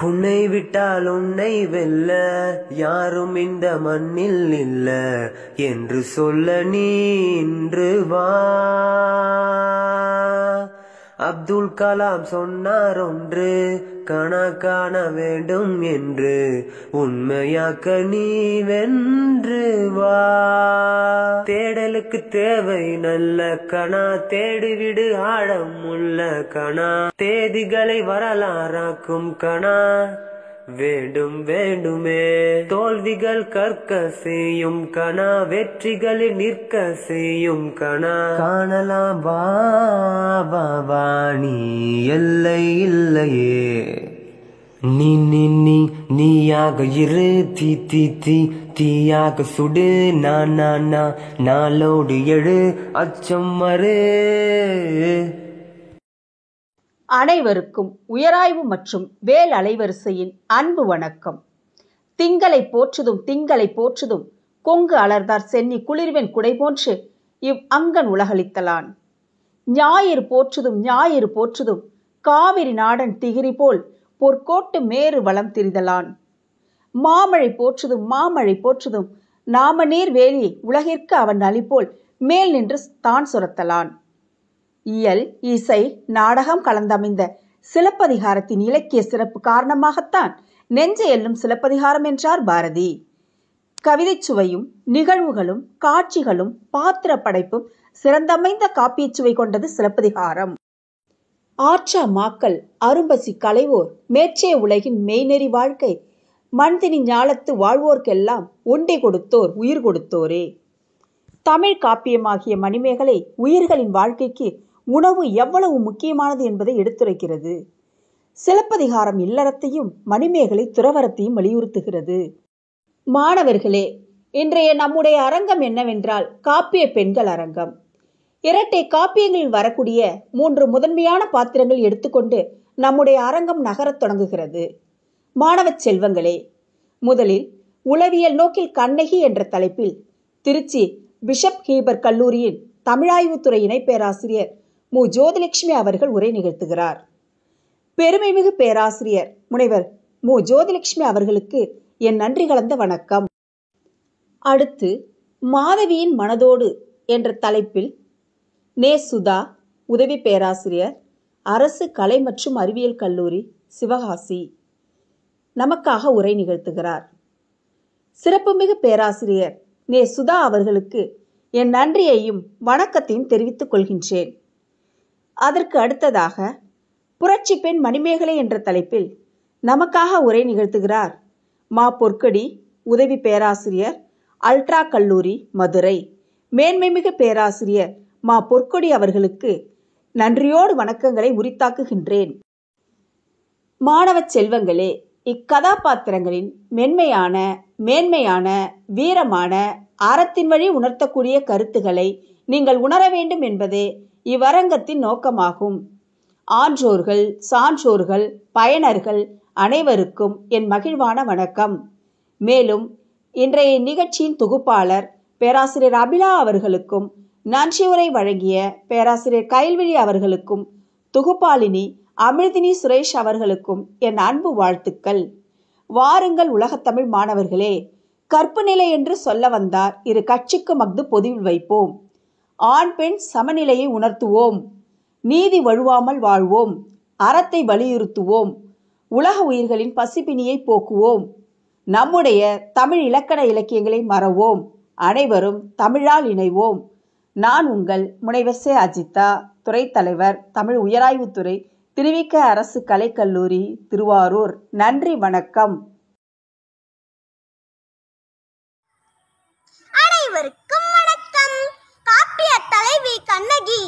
உன்னை விட்டால் உன்னை வெல்ல யாரும் இந்த மண்ணில் இல்ல என்று சொல்ல நீ இன்று வா. அப்துல் கலாம் சொன்னார் ஒன்று, கனா காண வேண்டும் என்று, உண்மையாக்க நீ வென்று வா. தேடலுக்கு தேவை நல்ல கனா, தேடிவிடு ஆழம் உள்ள கனா, தேதிகளை வரலாறாக்கும் கனா வேண்டும் வேண்டுமே. தோல்விகள் கற்க செய்யும் கனா, வெற்றிகளில் நிற்க செய்யும் கனா. காணலாம் வா வா வா நீ எல்லை இல்லையே. நீ நீ நீ நீயாக இரு, தீ தீ தீ தீயாக சுடு. நான் நான் நாளோடு எழு, அச்சம் மறு. அனைவருக்கும் உயராய்வு மற்றும் வேல் அலைவரிசையின் அன்பு வணக்கம். திங்களை போற்றுதும் திங்களை போற்றுதும், கொங்கு அலர்ந்தார் சென்னி குளிர்வெண் குடை போன்று இவ் அங்கன் உலகளித்தலான். ஞாயிறு போற்றுதும் ஞாயிறு போற்றுதும், காவிரி நாடன் திகிரி போல் பொற்கோட்டு மேறு வளம் திரிதலான். மாமழை போற்றுதும் மாமழை போற்றுதும், நாம நீர் வேலி உலகிற்கு அவன் அளிப்போல் மேல் நின்று தான் சுரத்தலான். இயல் இசை நாடகம் கலந்தமைந்த சிலப்பதிகாரத்தின் இலக்கிய சிறப்பு காரணமாகத்தான் நெஞ்சை எல்லும் சிலப்பதிகாரம் என்றார் பாரதி. கவிதை சுவையும் நிகழ்வுகளும் காட்சிகளும் பாத்திர படைப்பும் சிறந்தமைந்த காப்பிய சுவை கொண்டது சிலப்பதிகாரம். ஆற்றா மாக்கள் அரும்பசி களைவோர் மேற்றே உலகின் மெய்நெறி வாழ்க்கை, மண்தினி ஞாலத்து வாழ்வோர்க்கெல்லாம் ஒண்டி கொடுத்தோர் உயிர் கொடுத்தோரே. தமிழ் காப்பியமாகிய மணிமேகலை உயிர்களின் வாழ்க்கைக்கு உணவு எவ்வளவு முக்கியமானது என்பதை எடுத்துரைக்கிறது. சிலப்பதிகாரம் இல்லறத்தையும் மணிமேகலை துறவரத்தையும் வலியுறுத்துகிறது. மாணவர்களே, இன்றைய நம்முடைய அரங்கம் என்னவென்றால் காப்பிய பெண்கள் அரங்கம். இரட்டை காப்பியங்களில் வரக்கூடிய 3 முதன்மையான பாத்திரங்கள் எடுத்துக்கொண்டு நம்முடைய அரங்கம் நகரத் தொடங்குகிறது. மாணவ செல்வங்களே, முதலில் உளவியல் நோக்கில் கண்ணகி என்ற தலைப்பில் திருச்சி பிஷப் ஹீபர் கல்லூரியின் தமிழாய்வுத்துறை இணை பேராசிரியர் மு. ஜோதிலட்சுமி அவர்கள் உரை நிகழ்த்துகிறார். பெருமைமிகு பேராசிரியர் முனைவர் மு. ஜோதிலட்சுமி அவர்களுக்கு என் நன்றி கலந்த வணக்கம். அடுத்து மாதவியின் மனதோடு என்ற தலைப்பில் நே. சுதா, உதவி பேராசிரியர், அரசு கலை மற்றும் அறிவியல் கல்லூரி, சிவகாசி, நமக்காக உரை நிகழ்த்துகிறார். சிறப்புமிகு பேராசிரியர் நே. சுதா அவர்களுக்கு என் நன்றியையும் வணக்கத்தையும் தெரிவித்துக் கொள்கின்றேன். அதற்கு அடுத்ததாக புரட்சி பெண் மணிமேகலை என்ற தலைப்பில் நமக்காக உரை நிகழ்த்துகிறார் மா. பொற்கடி, உதவி பேராசிரியர், அல்ட்ரா கல்லூரி, மதுரை, மேன்மைமிகு பேராசிரியர் மா. பொற்கொடி அவர்களுக்கு நன்றியோடு வணக்கங்களை உரித்தாக்குகின்றேன். மாணவ செல்வங்களே, இக்கதாபாத்திரங்களின் மென்மையான, மேன்மையான, வீரமான, அறத்தின் வழி உணர்த்தக்கூடிய கருத்துக்களை நீங்கள் உணர வேண்டும் என்பதே இவ்வரங்கத்தின் நோக்கமாகும். ஆன்றோர்கள், சான்றோர்கள், பயனர்கள் அனைவருக்கும் என் மகிழ்வான வணக்கம். மேலும் இன்றைய நிகழ்ச்சியின் தொகுப்பாளர் பேராசிரியர் அபிலா அவர்களுக்கும், நன்றியுரை வழங்கிய பேராசிரியர் கயல்விழி அவர்களுக்கும், தொகுப்பாளினி அமிர்தினி சுரேஷ் அவர்களுக்கும் என் அன்பு வாழ்த்துக்கள். வாருங்கள் உலகத்தமிழ் மாணவர்களே, கற்பு நிலை என்று சொல்ல வந்தார் இரு கட்சிக்கு மஃது பொதுவில் வைப்போம். ஆண் பெண் சமநிலையை உணர்த்துவோம். நீதி வழுவாமல் வாழ்வோம். அறத்தை வலியுறுத்துவோம். உலக உயிர்களின் பசிப்பினியை போக்குவோம். நம்முடைய தமிழ் இலக்கண இலக்கியங்களை மறவோம். அனைவரும் தமிழால் இணைவோம். நான் உங்கள் முனைவர் சே. அஜிதா, துறை தலைவர், தமிழ் உயராய்வுத்துறை, திருவிக அரசு கலைக்கல்லூரி, திருவாரூர். நன்றி, வணக்கம். அனைவருக்கும் வணக்கம். காப்பிய தலைவி கண்ணகி,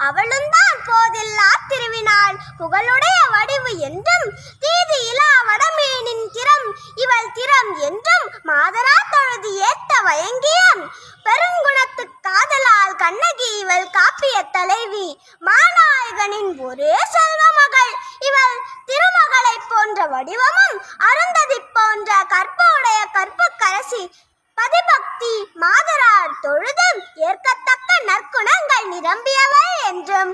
அவளும் தான் போதில்லா திருவினாள், புகழுடைய வடிவு என்றும், தீது இலா வடமேனின் திறம் இவள் திறம் என்றும், மாதரா தொழுது ஏத்த வயங்கியம் பெருங்குணத்து காதலால் கண்ணகி இவள் காப்பிய தலைவி. மாநாயகனின் ஒரே செல்வ மகள் இவள். திருமகளை போன்ற வடிவமும், அருந்ததி போன்ற கற்புடைய கற்பு கரசி. பதிபக்தி மாதரால் தொழுதும் ஏற்கத்தக்க நற்குணங்கள் நிரம்பியவள் என்றும்,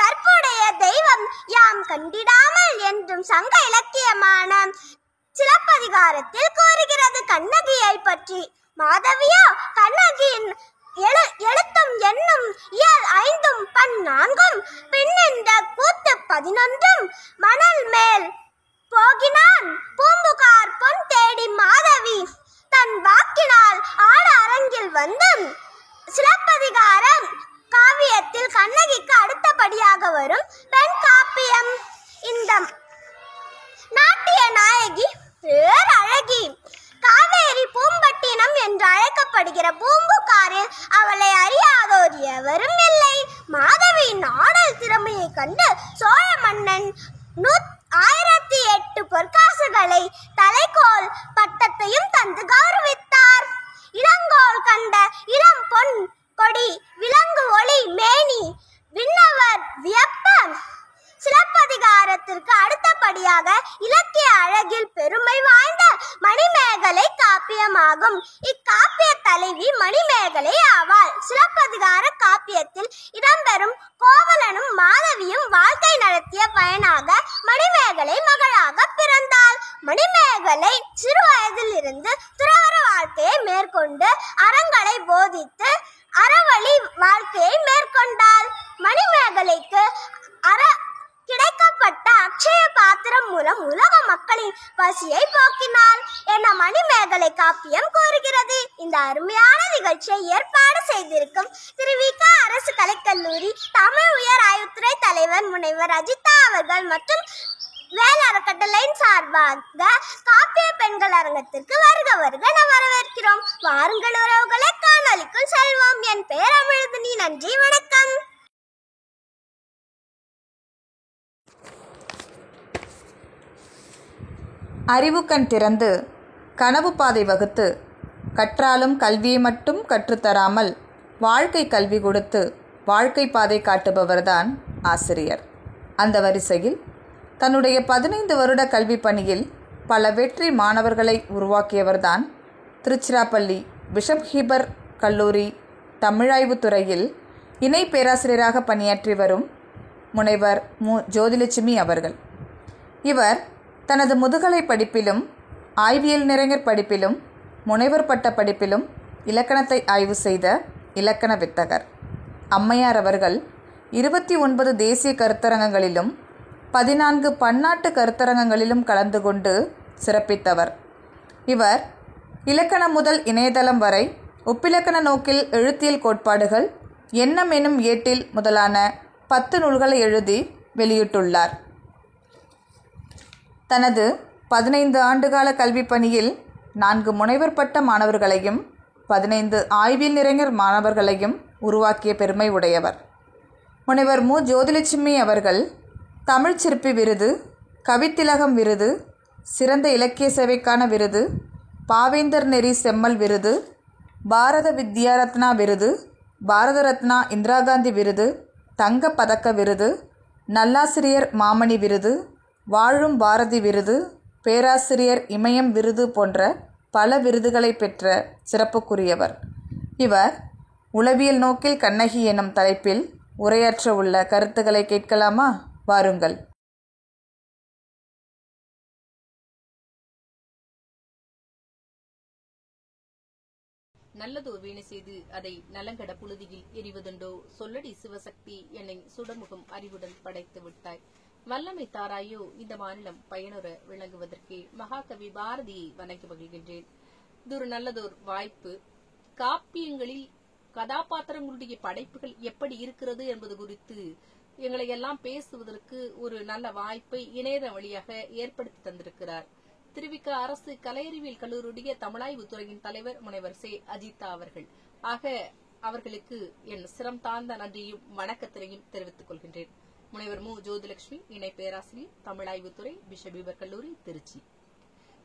கற்புடைய தெய்வ இன்பம் யாம் கண்டிடாமல் என்றும் சங்க இலக்கியமான சிலப்பதிகாரத்தில் கூறுகிறது கண்ணகியை பற்றி. மாதவியோ கண்ணகியின் எழுத்தும் எண்ணும் இயல் 5 பண் 4 பின்னின்ற கூத்து 11 மணல் மேல் போகினான் பூம்புகார் பொன் தேடி மாதவி தன் வாக்கினால் ஆட அரங்கில் வந்து சிலப்பதிகாரம் காவியத்தில் கண்ணகிக்கு அடுத்தபடியாக வரும் பெண் காப்பியம். இந்த நாட்டிய நாயகி பேரழகி. காவேரி பூம்பட்டினம் என்று அழைக்கப்படுகிற பூம்புகாரில் அவளை அறியாதோர் எவரும் இல்லை. மாதவியின் ஆடல் திறமையை கண்டு சோழ மன்னன் 1008 பொற்காசுகளை தலைக்கோல் பட்டத்தையும் தந்து கௌரவித்தார். இளங்கோல் கண்ட இளம் பொன் கொடி விலங்கு ஒளி மேனி விண்ணவர் வியப்ப சிலப்பதிகாரத்திற்கு அடுத்தபடியாக இலக்கிய அழகில் பெருமை வாய்ந்த மணிமேகலை காப்பியமாகும். இக்காப்பிய தலைவி மணிமேகலை ஆவாள். சிலப்பதிகார காப்பியத்தில் இடம்பெறும் கோவலனும் மாதவியும் வாழ்க்கை நடத்திய பயனாக மணிமேகலை மகளாக பிறந்தாள். மணிமேகலை சிறு வயதில் இருந்து துறவற வாழ்க்கையை மேற்கொண்டு அறங்களை போதித்து அறவழி வாழ்க்கையை மேற்கொண்டாள். மணிமேகலைக்கு கிடைக்கப்பட்ட அக்ஷய பாத்திரம் மூலம் உலக மக்களின் பசியை போக்கினாள் என மணிமேகலை காப்பியம் கூறுகிறது. இந்த அருமையான நிகழ்ச்சியை ஏற்பாடு செய்திருக்கும் திருவிக அரசு கலைக்கல்லூரி தமிழ் உயர் ஆய்வுத்துறை தலைவர் முனைவர் அஜிதா அவர்கள் மற்றும் வேல் அறக்கட்டளையின் சார்பாக காப்பிய பெண்கள் அரங்கத்திற்கு வருக என வரவேற்கிறோம். வாருங்கள் உறவுகளை, காணொலிக்குள் செல்வோம். என் பெயர் அமிழ்தினி. நன்றி, வணக்கம். அறிவுக்கண் திறந்து கனவு பாதை வகுத்து கற்றாலும் கல்வியை மட்டும் கற்றுத்தராமல் வாழ்க்கை கல்வி கொடுத்து வாழ்க்கை பாதை காட்டுபவர்தான் ஆசிரியர். அந்த வரிசையில் தன்னுடைய 15 வருட கல்வி பணியில் பல வெற்றி மாணவர்களை உருவாக்கியவர்தான் திருச்சிராப்பள்ளி பிஷப் ஹீபர் கல்லூரி தமிழாய்வுத் துறையில் இணை பேராசிரியராக பணியாற்றி வரும் முனைவர் மு. ஜோதிலட்சுமி அவர்கள். இவர் தனது முதுகலை படிப்பிலும் ஆய்வியல் நிறைஞர் படிப்பிலும் முனைவர் பட்ட படிப்பிலும் இலக்கணத்தை ஆய்வு செய்த இலக்கண வித்தகர். அம்மையார் அவர்கள் 29 தேசிய கருத்தரங்கங்களிலும் 14 பன்னாட்டு கருத்தரங்கங்களிலும் கலந்து கொண்டு சிறப்பித்தவர். இவர் இலக்கணம் முதல் இணையதளம் வரை ஒப்பிலக்கண நோக்கில் எழுத்தியல் கோட்பாடுகள் எண்ணம் எனும் ஏட்டில் முதலான 10 நூல்களை எழுதி வெளியிட்டுள்ளார். தனது 15 ஆண்டுகால கல்வி பணியில் 4 முனைவர் பட்ட மாணவர்களையும் 15 ஆய்வியல் நிறைஞர் மாணவர்களையும் உருவாக்கிய பெருமை உடையவர். முனைவர் மு. ஜோதிலட்சுமி அவர்கள் தமிழ் சிற்பி விருது, கவித்திலகம் விருது, சிறந்த இலக்கிய சேவைக்கான விருது, பாவேந்தர் நெறி செம்மல் விருது, பாரத வித்யா ரத்னா விருது, பாரத ரத்னா இந்திரா காந்தி விருது, தங்க பதக்க விருது, நல்லாசிரியர் மாமணி விருது, வாழும் பாரதி விருது, பேராசிரியர் இமயம் விருது போன்ற பல விருதுகளை பெற்ற சிறப்புக்குரியவர். இவர் உளவியல் நோக்கில் கண்ணகி எனும் தலைப்பில் உரையாற்ற உள்ள கருத்துக்களை கேட்கலாமா? வாருங்கள். நல்லதோர் வீணை செய்து அதை நலங்கட புழுதியில் எரிவதுண்டோ? சொல்லடி சிவசக்தி, என்னை சுடமுகம் அறிவுடன் படைத்து விட்டாய். வல்லமை தாராயோ இந்த மாநிலம் பயனுற விளங்குவதற்கே. மகாகவி பாரதியை வணங்கி மகிழ்கின்றேன். இது ஒரு நல்லதோர் வாய்ப்பு. காப்பியங்களில் கதாபாத்திரங்களுடைய படைப்புகள் எப்படி இருக்கிறது என்பது குறித்து எங்களை எல்லாம் பேசுவதற்கு ஒரு நல்ல வாய்ப்பை இணையதள வழியாக ஏற்படுத்தி தந்திருக்கிறார் திருவிக அரசு கலையறிவியல் கல்லூரியுடைய தமிழாய்வு துறையின் தலைவர் முனைவர் சே. அஜிதா அவர்கள். ஆக அவர்களுக்கு என் சிரம் தாழ்ந்த நன்றியும் வணக்கத்தினையும் தெரிவித்துக் கொள்கின்றேன். முனைவர் மு. ஜோதிலட்சுமி, இணை பேராசிரியர், தமிழாய்வுத்துறை, பிஷப் ஹீபர் கல்லூரி, திருச்சி.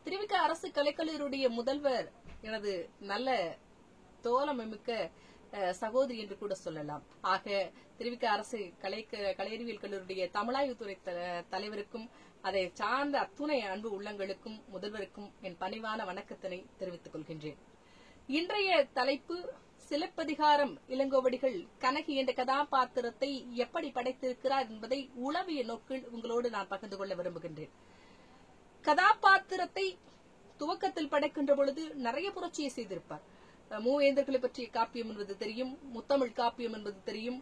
திருவிக அரசு கலைக்கல்லூரியுடைய முதல்வர் எனது நல்ல தோழமைமிக்க சகோதரி என்று கூட சொல்லலாம். ஆக திருவிக அரசு கலையறிவியல் கல்லூரியுடைய தமிழாய்வுத்துறை தலைவருக்கும் அதை சார்ந்த அத்துணை அன்பு உள்ளங்களுக்கும் முதல்வருக்கும் என் பணிவான வணக்கத்தினை தெரிவித்துக் கொள்கின்றேன். இன்றைய தலைப்பு சிலப்பதிகாரம் இளங்கோவடிகள் கண்ணகி என்ற கதாபாத்திரத்தை எப்படி படைத்திருக்கிறார் என்பதை உளவிய நோக்கில் உங்களோடு நான் பகிர்ந்து கொள்ள விரும்புகின்றேன். கதாபாத்திரத்தை துவக்கத்தில் படைக்கின்ற பொழுது நிறைய புரட்சியை செய்திருப்பார். மூவேந்தர்களை பற்றிய காப்பியம் என்பது தெரியும், முத்தமிழ் காப்பியம் என்பது தெரியும்.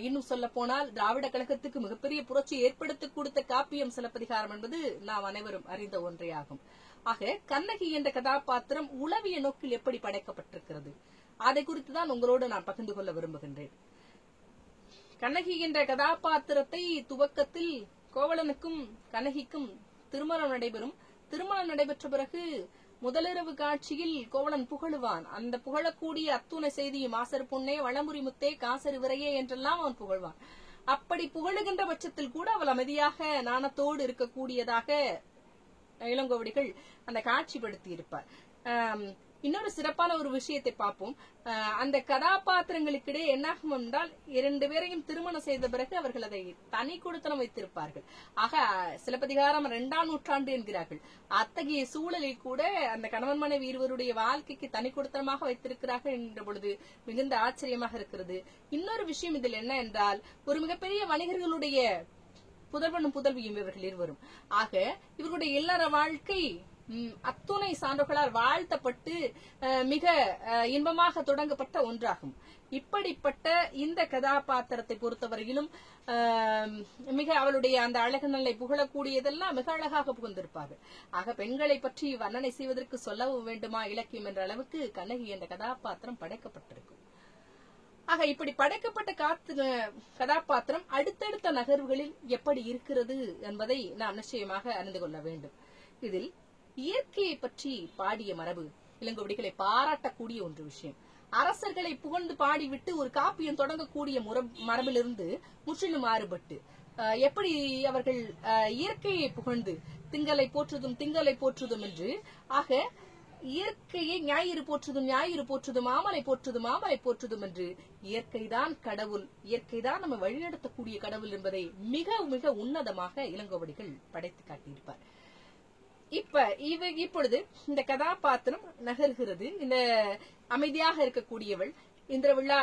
இன்னும் சொல்ல போனால் திராவிட கழகத்துக்கு மிகப்பெரிய புரட்சி ஏற்படுத்தி கொடுத்த காப்பியம் சிலப்பதிகாரம் என்பது நாம் அனைவரும் அறிந்த ஒன்றே ஆகும். ஆக கண்ணகி என்ற கதாபாத்திரம் உளவிய நோக்கில் எப்படி படைக்கப்பட்டிருக்கிறது அதை குறித்துதான் உங்களோடு நான் பகிர்ந்து கொள்ள விரும்புகின்றேன். கண்ணகி என்ற கதாபாத்திரத்தை துவக்கத்தில் கோவலனுக்கும் கண்ணகிக்கும் திருமணம் நடைபெறும். திருமணம் நடைபெற்ற பிறகு முதலிரவு காட்சியில் கோவலன் புகழுவான். அந்த புகழக்கூடிய அத்துணை செய்தியும் ஆசர் பொன்னே, வளமுறி முத்தே, காசர் விரையே என்றெல்லாம் அவன் புகழ்வான். அப்படி புகழுகின்ற பட்சத்தில் கூட அவள் அமைதியாக நாணத்தோடு இருக்கக்கூடியதாக இளங்கோவடிகள் அந்த காட்சிப்படுத்தி இருப்பார். இன்னொரு சிறப்பான ஒரு விஷயத்தை பார்ப்போம். அந்த கதாபாத்திரங்களுக்கிடையே என்னாகும் என்றால், இரண்டு பேரையும் திருமணம் செய்த பிறகு அவர்கள் அதை தனி கொடுத்தனம் வைத்திருப்பார்கள். ஆக சிலப்பதிகாரம் 2ஆம் நூற்றாண்டு என்கிறார்கள். அத்தகைய சூழலில் கூட அந்த கணவன் மனைவி இருவருடைய வாழ்க்கைக்கு தனி கொடுத்தனமாக வைத்திருக்கிறார்கள் என்ற பொழுது மிகுந்த ஆச்சரியமாக இருக்கிறது. இன்னொரு விஷயம் இதில் என்ன என்றால், ஒரு மிகப்பெரிய வணிகர்களுடைய புதல்வனும் புதல்வியும் இவர்கள் இருவரும். ஆக இவர்களுடைய இல்லற வாழ்க்கை அத்துணை சான்றோர்களால் வாழ்த்தப்பட்டு மிக இன்பமாக தொடங்கப்பட்ட ஒன்றாகும். இப்படிப்பட்ட இந்த கதாபாத்திரத்தை பொறுத்தவரையிலும் மிக அவளுடைய அந்த அழகு நல்லை புகழக்கூடியதெல்லாம் மிக அழகாக புகுந்திருப்பார்கள். ஆக பெண்களை பற்றி வர்ணனை செய்வதற்கு சொல்லவும் வேண்டுமா இலக்கியம் என்ற அளவுக்கு கண்ணகி என்ற கதாபாத்திரம் படைக்கப்பட்டிருக்கும். ஆக இப்படி படைக்கப்பட்ட கதாபாத்திரம் அடுத்தடுத்த நகர்வுகளில் எப்படி இருக்கிறது என்பதை நாம் நிச்சயமாக அறிந்து கொள்ள வேண்டும். இதில் இயற்கையை பற்றி பாடிய மரபு இளங்கோவடிகளை பாராட்டக்கூடிய ஒன்று விஷயம். அரசர்களை புகழ்ந்து பாடிவிட்டு ஒரு காப்பியம் தொடங்கக்கூடிய மரபிலிருந்து முற்றிலும் மாறுபட்டு எப்படி அவர்கள் இயற்கையை புகழ்ந்து திங்களை போற்றுதும் திங்களை போற்றுதும் என்று, ஆக இயற்கையை ஞாயிறு போற்றுதும் ஞாயிறு போற்றுதும் மாமலை போற்றுதும் மாமலை போற்றுதும் என்று இயற்கைதான் கடவுள், இயற்கைதான் நம்ம வழிநடத்தக்கூடிய கடவுள் என்பதை மிக மிக உன்னதமாக இளங்கோவடிகள் படைத்து காட்டியிருப்பார். இப்பொழுது இந்த கதாபாத்திரம் நகர்கிறது. இந்த அமைதியாக இருக்கக்கூடியவள் இந்திர விழா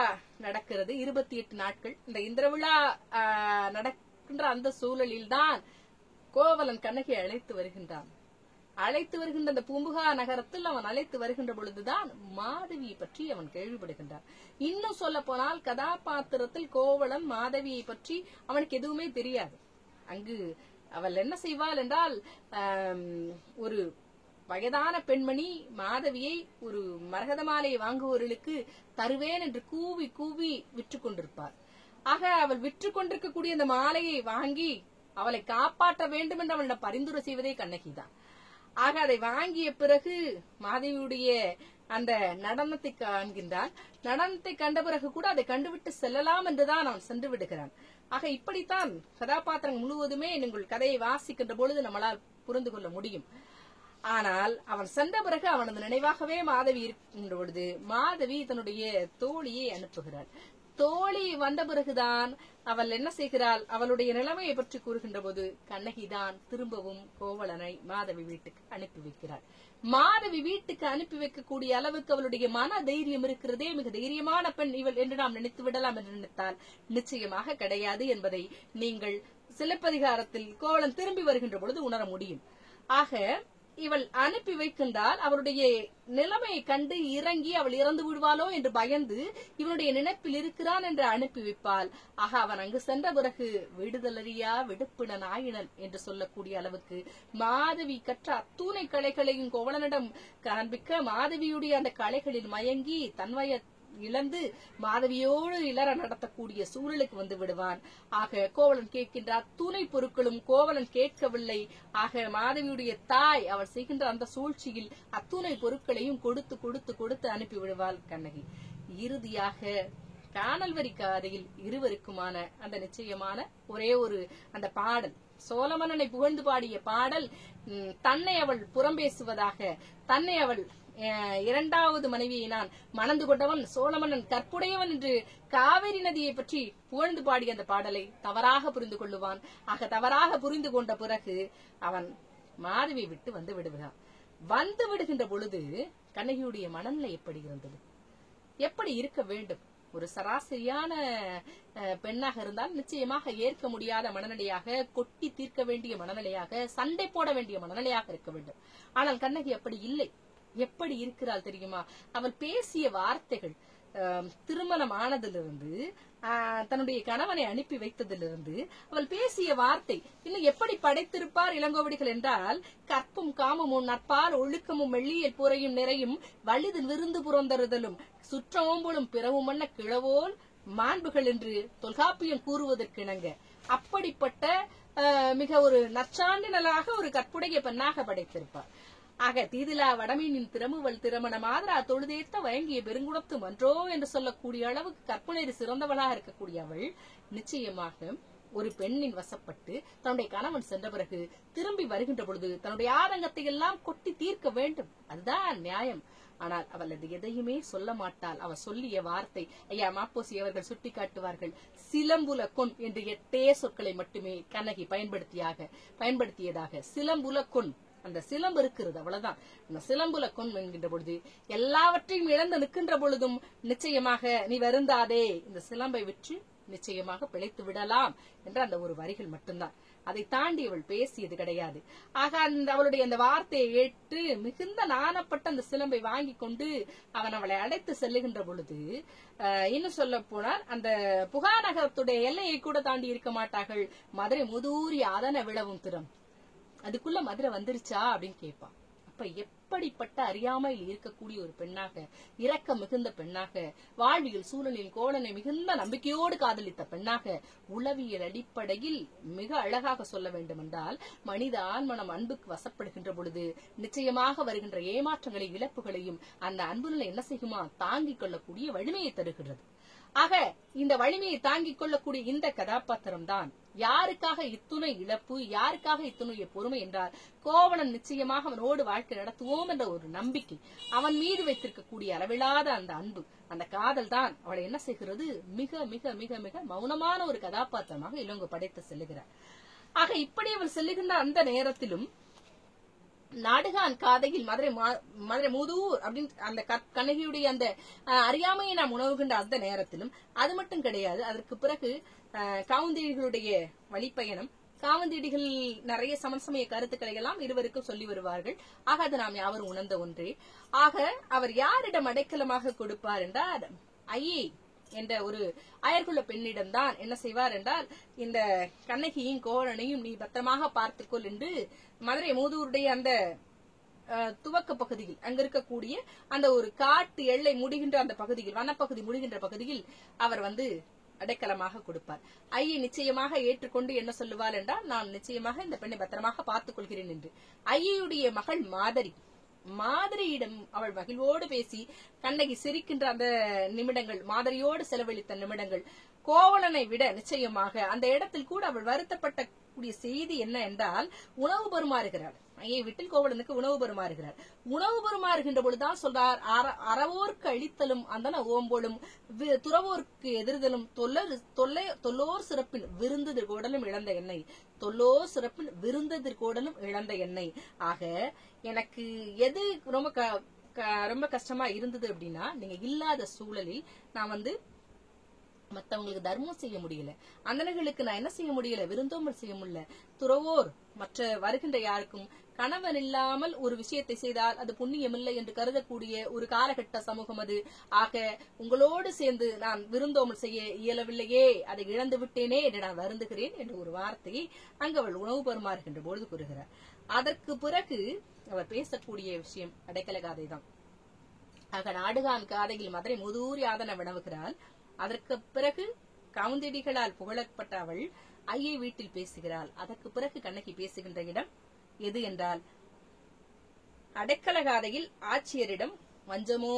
நடக்கிறது 28 நாட்கள். இந்த இந்திர விழா நடக்கின்ற அந்த சூழலில் தான் கோவலன் கண்ணகி அழைத்து வருகின்றான். அழைத்து வருகின்ற அந்த பூம்புகா நகரத்தில் அவன் அழைத்து வருகின்ற பொழுதுதான் மாதவியை பற்றி அவன் கேள்விப்படுகின்றான். இன்னும் சொல்ல போனால் கதாபாத்திரத்தில் கோவலன் மாதவியை பற்றி அவனுக்கு எதுவுமே தெரியாது. அங்கு அவள் என்ன செய்வாள் என்றால், ஒரு வயதான பெண்மணி மாதவியை ஒரு மரகத மாலையை வாங்குவோர்களுக்கு தருவேன் என்று கூவி கூவி விற்று கொண்டிருப்பார். ஆக அவள் விற்று கொண்டிருக்கக்கூடிய அந்த மாலையை வாங்கி அவளை காப்பாற்ற வேண்டும் என்று அவளிடம் பரிந்துரை செய்வதே கண்ணகிதான். ஆக அதை வாங்கிய பிறகு மாதவியுடைய அந்த நடனத்தை காண்கின்றான். நடனத்தை கண்ட பிறகு கூட அதை கண்டுவிட்டு செல்லலாம் என்றுதான் அவன் சென்று விடுகிறான். ஆக இப்படித்தான் கதாபாத்திரம் முழுவதுமே நீங்கள் கதையை வாசிக்கின்ற பொழுது நம்மளால் புரிந்து கொள்ள முடியும். ஆனால் அவன் சென்ற பிறகு அவனது நினைவாகவே மாதவி இருக்கின்ற பொழுது மாதவி தன்னுடைய தோழியை அனுப்புகிறாள். தோழி வந்த பிறகுதான் அவள் என்ன செய்கிறாள், அவளுடைய நிலைமையை பற்றி கூறுகின்ற போது கண்ணகிதான் திரும்பவும் கோவலனை மாதவி வீட்டுக்கு அனுப்பி வைக்கிறாள். மாதவி வீட்டுக்கு அனுப்பி வைக்கக்கூடிய அளவுக்கு அவளுடைய மன தைரியம் இருக்கிறதே, மிக தைரியமான பெண் இவள் என்று நாம் நினைத்து விடலாம் என்று நினைத்தால் நிச்சயமாக கிடையாது என்பதை நீங்கள் சிலப்பதிகாரத்தில் கோவலன் திரும்பி வருகின்ற பொழுது உணர முடியும். ஆக இவள் அனுப்பி வைக்கின்றால் அவருடைய நிலைமையை கண்டு இறங்கி அவள் இறந்து விடுவாளோ என்று பயந்து இவனுடைய நினைப்பில் இருக்கிறான் என்று அனுப்பி வைப்பாள். ஆக அவன் அங்கு சென்ற பிறகு விடுதலறியா விடுப்பின நாயினன் என்று சொல்லக்கூடிய அளவுக்கு மாதவி கற்ற அத்தூணை கலைகளையும் கோவலனிடம் காண்பிக்க மாதவியுடைய அந்த கலைகளில் மயங்கி தன்வய இழந்து மாதவியோடு இளர நடத்தக்கூடிய சூழலுக்கு வந்து விடுவான். ஆக கோவலன் கேட்கின்றார், துணை பொருட்களும் கோவலன் கேட்கவில்லை. ஆக மாதவியுடைய தாய் அவள் செய்கின்ற அந்த சூழ்ச்சியில் அத்துணை பொருட்களையும் கொடுத்து கொடுத்து கொடுத்து அனுப்பி விடுவாள் கண்ணகி. இறுதியாக காணல் வரி காதையில் இருவருக்குமான அந்த நிச்சயமான ஒரே ஒரு அந்த பாடல், சோழமன்னனை புகழ்ந்து பாடிய பாடல், தன்னை அவள் புறம்பேசுவதாக, தன்னை அவள் இரண்டாவது மனைவியை நான் மணந்து கொண்டவன் சோழமன்னன் கற்புடையவன் என்று காவிரி நதியை பற்றி புகழ்ந்து பாடிய அந்த பாடலை தவறாக புரிந்து கொள்ளுவான். ஆக தவறாக புரிந்து கொண்ட பிறகு அவன் மாதவியை விட்டு வந்து விடுகிறான். வந்து விடுகின்ற பொழுது கண்ணகியுடைய மனநிலை எப்படி இருந்தது? எப்படி இருக்க வேண்டும்? ஒரு சராசரியான பெண்ணாக இருந்தால் நிச்சயமாக ஏற்க முடியாத மனநிலையாக, கொட்டி தீர்க்க வேண்டிய மனநிலையாக, சண்டை போட வேண்டிய மனநிலையாக இருக்க வேண்டும். ஆனால் கண்ணகி அப்படி இல்லை. எப்படி இருக்கிறாள் தெரியுமா? அவள் பேசிய வார்த்தைகள், திருமணம் ஆனதிலிருந்து தன்னுடைய கணவனை அனுப்பி வைத்ததிலிருந்து அவள் பேசிய வார்த்தை இன்னும் எப்படி படைத்திருப்பார் இளங்கோவடிகள் என்றால், கற்பும் காமமும் நட்பால் ஒழுக்கமும் மெல்லியல் புறையும் நிறையும் வலிது விருந்து புறந்தறுதலும் சுற்றவோம்பலும் பிறவுமன்ன கிழவோல் மாண்புகள் என்று தொல்காப்பியம் கூறுவதற்கிணங்க அப்படிப்பட்ட மிக ஒரு நற்சான்றிதழாக ஒரு கற்புடைய பெண்ணாக படைத்திருப்பார். ஆக தீதிலா வடமீனின் திறமுவல் திருமண மாதிரா தொழுதேத்த வழங்கிய பெருங்குணத்து மன்றோ என்று சொல்லக்கூடிய அளவுக்கு கற்புணரி சிறந்தவளாக இருக்கக்கூடிய அவள் நிச்சயமாக ஒரு பெண்ணின் வசப்பட்டு தன்னுடைய கணவன் சென்ற பிறகு திரும்பி வருகின்ற பொழுது தன்னுடைய ஆதங்கத்தை எல்லாம் கொட்டி தீர்க்க வேண்டும். அதுதான் நியாயம். ஆனால் அவள் அது எதையுமே சொல்ல மாட்டாள். அவள் சொல்லிய வார்த்தை, ஐயா மாப்போசி அவர்கள் சுட்டி காட்டுவார்கள், சிலம்புல கொன் என்று 8 சொற்களை மட்டுமே கண்ணகி பயன்படுத்தியதாக. சிலம்புல கொன், அந்த சிலம்பு இருக்கிறது, அவ்வளவுதான். அந்த சிலம்புல கொன் என்கின்ற பொழுது எல்லாவற்றையும் இழந்து நிற்கின்ற பொழுதும் நிச்சயமாக நீ வருந்தாதே, இந்த சிலம்பை விற்று நிச்சயமாக பிழைத்து விடலாம் என்ற அந்த ஒரு வரிகள் மட்டும்தான். அதை தாண்டி அவள் பேசியது கிடையாது. ஆக அவளுடைய அந்த வார்த்தையை ஏற்று மிகுந்த நாணப்பட்ட அந்த சிலம்பை வாங்கி கொண்டு அவளை அடைத்து செல்லுகின்ற பொழுது, இன்னும் சொல்ல போனால் அந்த புகாநகரத்துடைய எல்லையை கூட தாண்டி இருக்க மாட்டார்கள். மதுரை முதூரி அதன விடவும் திறம், அதுக்குள்ள மதுரை வந்துருச்சா அப்படின்னு கேட்பான். அப்ப எப்படிப்பட்ட அறியாமையில் இருக்கக்கூடிய ஒரு பெண்ணாக, இரக்க மிகுந்த பெண்ணாக, வாழ்வியல் சூழலில் கோலனை மிகுந்த நம்பிக்கையோடு காதலித்த பெண்ணாக, உளவியல் அடிப்படையில் மிக அழகாக சொல்ல வேண்டும் என்றால், மனித ஆன்மனம் அன்புக்கு வசப்படுகின்ற பொழுது நிச்சயமாக வருகின்ற ஏமாற்றங்களை இழப்புகளையும் அந்த அன்பு நிலை என்ன செய்யுமா தாங்கிக் கொள்ளக்கூடிய வலிமையை தருகிறது. ஆக இந்த வலிமையை தாங்கிக் கொள்ளக்கூடிய இந்த கதாபாத்திரம் தான் யாருக்காக இத்துணை இழப்பு, யாருக்காக இத்துணைய பொறுமை என்றால், கோவலன் நிச்சயமாக அவனோடு வாழ்க்கை நடத்துவோம் என்ற ஒரு நம்பிக்கை, அவன் மீது வைத்திருக்கக்கூடிய அளவில்லாத அந்த அன்பு, அந்த காதல் தான் அவளை என்ன செய்கிறது, மிக மிக மிக மிக மௌனமான ஒரு கதாபாத்திரமாக இளங்கோ படைத்து செல்லுகிறார். ஆக இப்படி அவள் செல்லுகின்ற அந்த நேரத்திலும் நாடுகான் காதையில் மதுரை மூதூர் அப்படின்னு அந்த கண்ணகியுடைய அந்த அறியாமையை நாம் உணவுகின்ற அந்த நேரத்திலும் அது மட்டும் கிடையாது. அதற்கு பிறகு காவந்தேடிகளுடைய வழிப்பயணம், காவந்தேடிகள் நிறைய சமசமய கருத்துக்களை எல்லாம் இருவருக்கும் சொல்லி வருவார்கள். ஆக அது நாம் யாவரும் உணர்ந்த ஒன்றே. ஆக அவர் யாரிடம் அடைக்கலமாக கொடுப்பார் என்றால், ஐயே என்ற ஒரு அயர்குல பெண்ணிடம் தான் என்ன செய்வார் என்றால், இந்த கண்ணகியும் கோவலனையும் நீ பத்திரமாக பார்த்துக்கொள் என்று மதுரை மூதூருடைய அந்த துவக்க பகுதியில், அங்க இருக்கக்கூடிய அந்த ஒரு காட்டு எல்லை முடிகின்ற அந்த பகுதியில், வனப்பகுதி முடிகின்ற பகுதியில் அவர் அடைக்கலமாக கொடுப்பார். ஐயை நிச்சயமாக ஏற்றுக்கொண்டு என்ன சொல்லுவார் என்றால், நான் நிச்சயமாக இந்த பெண்ணை பத்திரமாக பார்த்துக் கொள்கிறேன் என்று. ஐயுடைய மகள் மாதிரியிடம் அவள் மகிழ்வோடு பேசி கண்ணகி சிரிக்கின்ற அந்த நிமிடங்கள், மாதிரியோடு செலவழித்த நிமிடங்கள், கோவலனை விட நிச்சயமாக அந்த இடத்தில் கூட அவள் வருத்தப்பட்ட கூடிய செய்தி என்ன என்றால், உணவு பருமாறுகிறாள். ஐயை வீட்டில் கோவலனுக்கு உணவு பருமாறுகிறார். உணவு பருமாறுகின்ற பொழுதுதான் சொல்றார், அறவோர்க்கு அழித்தலும் அந்தன ஓம்போலும் துறவோர்க்கு எதிர்தலும் தொல்லோர் சிறப்பின் விருந்ததிர் கோடலும் இழந்த எண்ணெய், தொல்லோர் சிறப்பின் விருந்ததிர் கோடலும் இழந்த எண்ணெய். ஆக எனக்கு எது ரொம்ப கஷ்டமா இருந்தது அப்படின்னா, நீங்க இல்லாத சூழலில் நான் மற்றவங்களுக்கு தர்மம் செய்ய முடியல, அந்தனர்களுக்கு நான் என்ன செய்ய முடியல, விருந்தோம்பல் செய்ய முடியல. துறவோர் மற்ற வருகின்ற யாருக்கும் கணவன் இல்லாமல் ஒரு விஷயத்தை செய்தால் அது புண்ணியமில்லை என்று கருதக்கூடிய ஒரு காலகட்ட சமூகம் அது. ஆக உங்களோடு சேர்ந்து நான் விருந்தோம்பல் செய்ய இயலவில்லையே, அதை இழந்து விட்டேனே என்று நான் வருந்துகிறேன் என்ற ஒரு வார்த்தையை அங்கு அவள் உணவு பருமாறுகின்ற பொழுது கூறுகிறார். அதற்கு பிறகு அவர் பேசக்கூடிய விஷயம் அடைக்கல காதை தான். ஆக நாடுகான் காதையில் மதுரை முதூரி ஆதன வினவுகிறாள். அதற்கு பிறகு கவுந்தடிகளால் புகழப்பட்ட அவள் ஐயை வீட்டில் பேசுகிறாள். அதற்கு பிறகு கண்ணகி பேசுகின்ற இடம் எது என்றால், அடைக்கலகாதையில் ஆட்சியரிடம் வஞ்சமோ,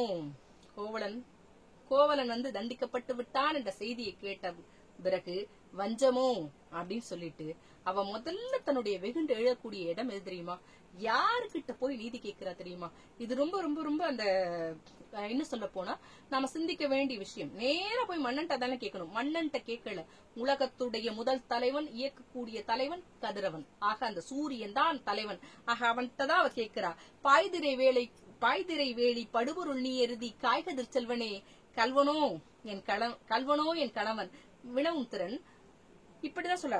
கோவலன் தண்டிக்கப்பட்டு விட்டான் என்ற செய்தியை கேட்ட பிறகு வஞ்சமோ அப்படின்னு சொல்லிட்டு அவ முதல்ல தன்னுடைய வெகுண்டு எழக்கூடிய இடம் எது தெரியுமா, யாருக்கிட்ட போய் நீதி கேட்கிறா தெரியுமா. இது ரொம்ப ரொம்ப ரொம்ப அந்த இன்னும் சொல்ல போனா நாம சிந்திக்க வேண்டிய விஷயம். நேரா போய் மன்னன்ட்ட தானே கேட்கணும். மன்னன்ட்ட கேட்கல. உலகத்துடைய முதல் தலைவன், இயக்கக்கூடிய தலைவன் கதிரவன். ஆக அந்த சூரியன் தான் தலைவன். ஆக அவன்கிட்ட தான் அவ கேட்கிறா. பாய்திரை வேலி படுபொருள் நீ எருதி காய்கதிர் செல்வனே கல்வனோ என் கணவன் வினவும் திறன் இப்படிதான் சொல்ல.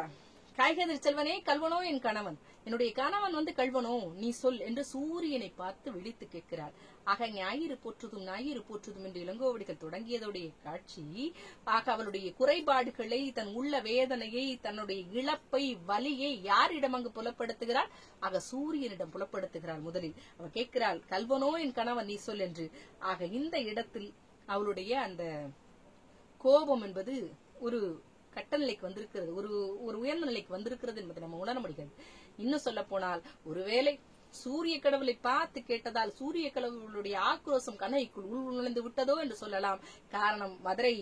காய்கதிர் செல்வனே கல்வனோ என் கணவன், என்னுடைய கணவன் கல்வனோ நீ சொல் என்று சூரியனை பார்த்து விழித்து கேட்கிறாள். ஆக ஞாயிறு போற்றுதும் என்று இளங்கோவடிகள் தொடங்கியதுடைய காட்சி, ஆக அவளுடைய குறைபாடுகளை, தன் உள்ள வேதனையை, தன்னுடைய இழப்பை, வலியை யாரிடம் அங்கு புலப்படுத்துகிறாள்? ஆக சூரியனிடம் புலப்படுத்துகிறாள். முதலில் அவள் கேட்கிறாள், கல்வனோ என் கணவன் நீ சொல் என்று. ஆக இந்த இடத்தில் அவளுடைய அந்த கோபம் என்பது ஒரு கட்ட நிலைக்கு வந்திருக்கிறது, ஒரு உயர்ந்த நிலைக்கு வந்திருக்கிறது என்பதை நம்ம உணர முடிகிறது. இன்னும் சொல்ல போனால், ஒருவேளை சூரிய கடவுளை பார்த்து கேட்டதால் சூரிய கடவுளுடைய ஆக்ரோஷம் கண்ணைக்குள் உள்நுழைந்து விட்டதோ என்று சொல்லலாம். காரணம், மதுரை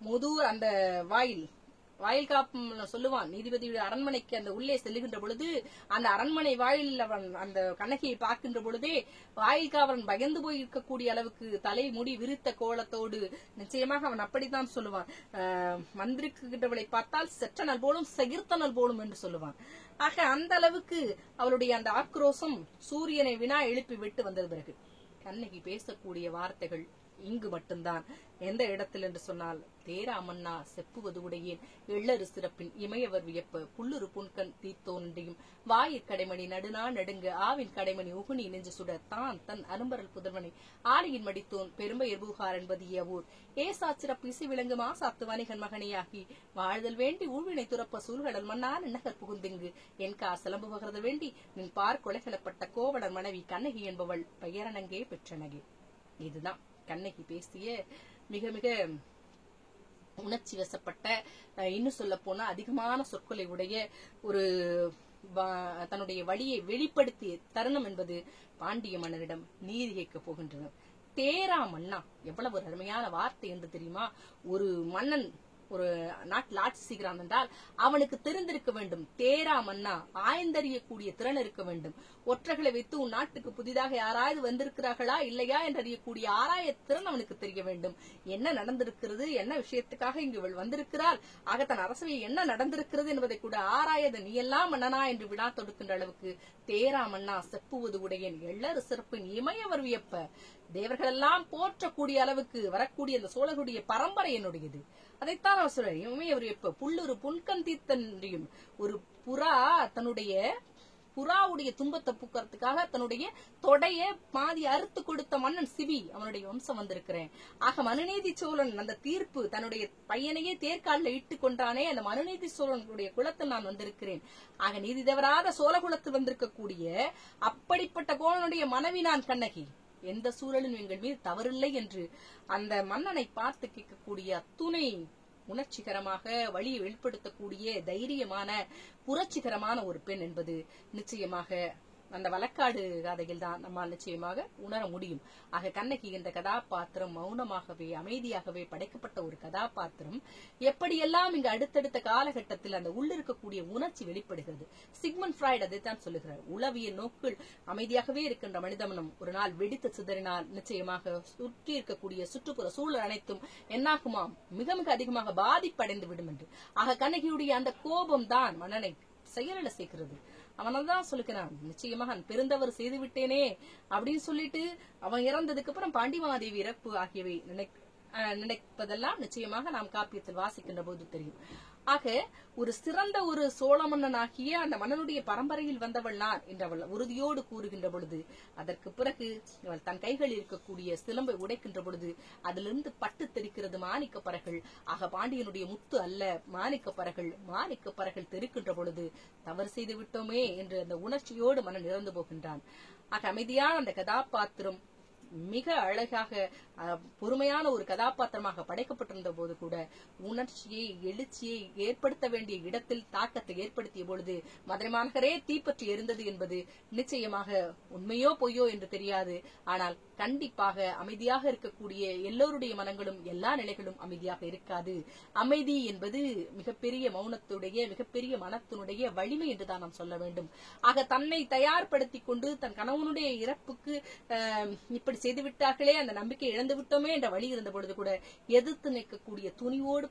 முதூர் அந்த வாயில் காப்பு சொல்லுவான், நீதிபதியுடைய அரண்மனைக்கு அந்த உள்ளே செல்லுகின்ற பொழுது அந்த அரண்மனை வாயில் அவன் அந்த கண்ணகியை பார்க்கின்ற பொழுதே வாயில் காவலன் பயந்து போய் இருக்கக்கூடிய அளவுக்கு தலை முடி விரித்த கோலத்தோடு நிச்சயமாக அவன் அப்படித்தான் சொல்லுவான். மந்திரிக்கின்றவளை பார்த்தால் செற்றனல் போலும் செகிர்த்தனல் போலும் என்று சொல்லுவான். ஆக அந்த அளவுக்கு அவளுடைய அந்த ஆக்ரோஷம் சூரியனை வினா எழுப்பி விட்டு வந்தது. பிறகு கண்ணகி பேசக்கூடிய வார்த்தைகள் இங்கு மட்டும்தான். எந்த இடத்தில் என்று சொன்னால், தேராமன்னா செப்புவது உடையேன் எள்ளரு சிறப்பின் இமையவர் வியப்ப புல்லுரு புன்கண் தீத்தோன்றியும் வாயிற் கடைமணி நடுநா நடுங்க ஆவின் கடைமணி உகுனி நெஞ்சு சுட தான் தன் அரும்பரல் புதர்வனை ஆலையின் மடித்தோன் பெரும்பெயர் பூகார் என்பது ஊர் ஏசா சிறப்பு இசை விளங்கு மாசாத்து வணிகன் மகனையாகி வாழ்தல் வேண்டி ஊழ்வினை துறப்ப சூழ்கடல் மன்னான் நகர் புகுந்திங்கு என் கார் சிலம்பு பகர்த வேண்டி நின் பார் கொலைகளப்பட்ட கோவலர் மனைவி கண்ணகி என்பவள் பெயரணங்கே பெற்றனகே. இதுதான் கண்ணகி பேசிய மிக மிக உணர்ச்சி வசப்பட்ட, இன்னும் சொல்ல போனா அதிகமான சொற்களை உடைய ஒரு தன்னுடைய வழியை வெளிப்படுத்திய தருணம் என்பது பாண்டிய மன்னரிடம் நீதி கேட்க போகின்றனர். தேரா மன்னா, எவ்வளவு ஒரு அருமையான வார்த்தை என்று தெரியுமா? ஒரு மன்னன் ஒரு நாட்டில் ஆட்சி செய்கிறான் என்றால் அவனுக்கு தெரிந்திருக்க வேண்டும். தேரா மன்னா, ஆய்ந்தறியக்கூடிய திறன் இருக்க வேண்டும். ஒற்றர்களை வைத்து உன் நாட்டுக்கு புதிதாக யாராவது வந்திருக்கிறார்களா இல்லையா என்றறியக்கூடிய ஆராய திறன் அவனுக்கு தெரிய வேண்டும். என்ன நடந்திருக்கிறது, என்ன விஷயத்துக்காக இங்கு இவள் வந்திருக்கிறாள், ஆக தன் அரசவை என்ன நடந்திருக்கிறது என்பதை கூட ஆராயது நீ எல்லாம் மன்னனா என்று வினா தொடுக்கின்ற அளவுக்கு தேரா மன்னா செப்புவது உடையன் எள்ளறு சிறப்பின் இமையவர் வியப்ப, தேவர்கள் எல்லாம் போற்றக்கூடிய அளவுக்கு வரக்கூடிய அந்த சோழர்களுடைய பரம்பரை என்னுடையது. அதைத்தான் அவர் சொல்ற. இமையவர் வியப்ப புல்லுரு புன்கண் தீத்தன்றியும், ஒரு புறா தன்னுடைய புறாவுடைய துன்பத்தை பூக்கிறதுக்காக தன்னுடைய தொடைய பாதி அறுத்து கொடுத்த மன்னன் சிவி, அவனுடைய வம்சம் வந்திருக்கிறேன். ஆக மனுநீதி சோழன் அந்த தீர்ப்பு, தன்னுடைய பையனையே தேர்காலில் இட்டு கொண்டானே, அந்த மனுநீதி சோழனுடைய குலத்தில் நான் வந்திருக்கிறேன். ஆக நீதி தவறாத சோழ குலத்தில் வந்திருக்கக்கூடிய அப்படிப்பட்ட கோவலனுடைய மனைவி நான் கண்ணகி. எந்த சூழலும் எங்கள் மீது தவறில்லை என்று அந்த மன்னனை பார்த்து கேட்கக்கூடிய அத்துணை உணர்ச்சிகரமாக வழியை வெளிப்படுத்தக்கூடிய தைரியமான புரட்சிகரமான ஒரு பெண் என்பது நிச்சயமாக அந்த வழக்காடு கதையில் தான் நம்மால் நிச்சயமாக உணர முடியும். ஆக கண்ணகி என்ற கதாபாத்திரம் மௌனமாகவே அமைதியாகவே படைக்கப்பட்ட ஒரு கதாபாத்திரம். எப்படியெல்லாம் இங்கு அடுத்தடுத்த காலகட்டத்தில் அந்த உள்ளிருக்கக்கூடிய உணர்ச்சி வெளிப்படுகிறது. சிக்மண்ட் ஃப்ராய்ட் அதைத்தான் சொல்லுகிறார். உளவியல் நோக்கில் அமைதியாகவே இருக்கின்ற மனிதமனம் ஒரு நாள் வெடித்து சிதறினால் நிச்சயமாக சுற்றி இருக்கக்கூடிய சுற்றுப்புற சூழல் அனைத்தும் என்னாகுமாம், மிக மிக அதிகமாக பாதிப்படைந்து விடும் என்று. ஆக கண்ணகியுடைய அந்த கோபம் தான் மன்னனை செயலில சேர்க்கிறது. அவனதான் சொல்லுகிறான், நிச்சயமாக நான் பெருந்தவறு செய்து விட்டேனே அப்படின்னு சொல்லிட்டு அவன் இறந்ததுக்கு அப்புறம் பாண்டிமாதேவி இறப்பு ஆகியவை நினைப்பதெல்லாம் நிச்சயமாக நாம் காப்பியத்தில் வாசிக்கின்ற போது தெரியும். ஆக ஒரு சிறந்த ஒரு சோழ மன்னனாகிய அந்த மன்னனுடைய பரம்பரையில் வந்தவள் நான் என்று அவள் உறுதியோடு கூறுகின்ற பொழுது, அதற்கு பிறகு அவள் தன் கைகளில் இருக்கக்கூடிய சிலம்பை உடைக்கின்ற பொழுது அதிலிருந்து பட்டு தெரிக்கிறது மாணிக்க பறைகள். ஆக பாண்டியனுடைய முத்து அல்ல மாணிக்க பறைகள் தெரிக்கின்ற பொழுது தவறு செய்து விட்டோமே என்று அந்த உணர்ச்சியோடு மன்னன் இறந்து போகின்றான். ஆக அமைதியான அந்த கதாபாத்திரம் மிக அழகாக பொறுமையான ஒரு கதாபாத்திரமாக படைக்கப்பட்டிருந்த போது கூட உணர்ச்சியை எழுச்சியை ஏற்படுத்த வேண்டிய இடத்தில் தாக்கத்தை ஏற்படுத்திய பொழுது மதுரை மாநகரே தீப்பற்றி எரிந்தது என்பது நிச்சயமாக உண்மையோ பொய்யோ என்று தெரியாது. ஆனால் கண்டிப்பாக அமைதியாக இருக்கக்கூடிய எல்லோருடைய மனங்களும் எல்லா நிலைகளும் அமைதியாக இருக்காது. அமைதி என்பது மிகப்பெரிய மௌனத்துடைய மிகப்பெரிய மனத்தினுடைய வலிமை என்றுதான் நாம் சொல்ல வேண்டும். ஆக தன்னை தயார்படுத்திக் கொண்டு தன் கணவனுடைய இறப்புக்கு இப்படி செய்துவிட்டார்களே, அந்த நம்பிக்கை இழந்து விட்டோமே என்ற வழி இருந்த பொழுது கூட எதிர்த்து நிற்கக்கூடிய துணிவோடு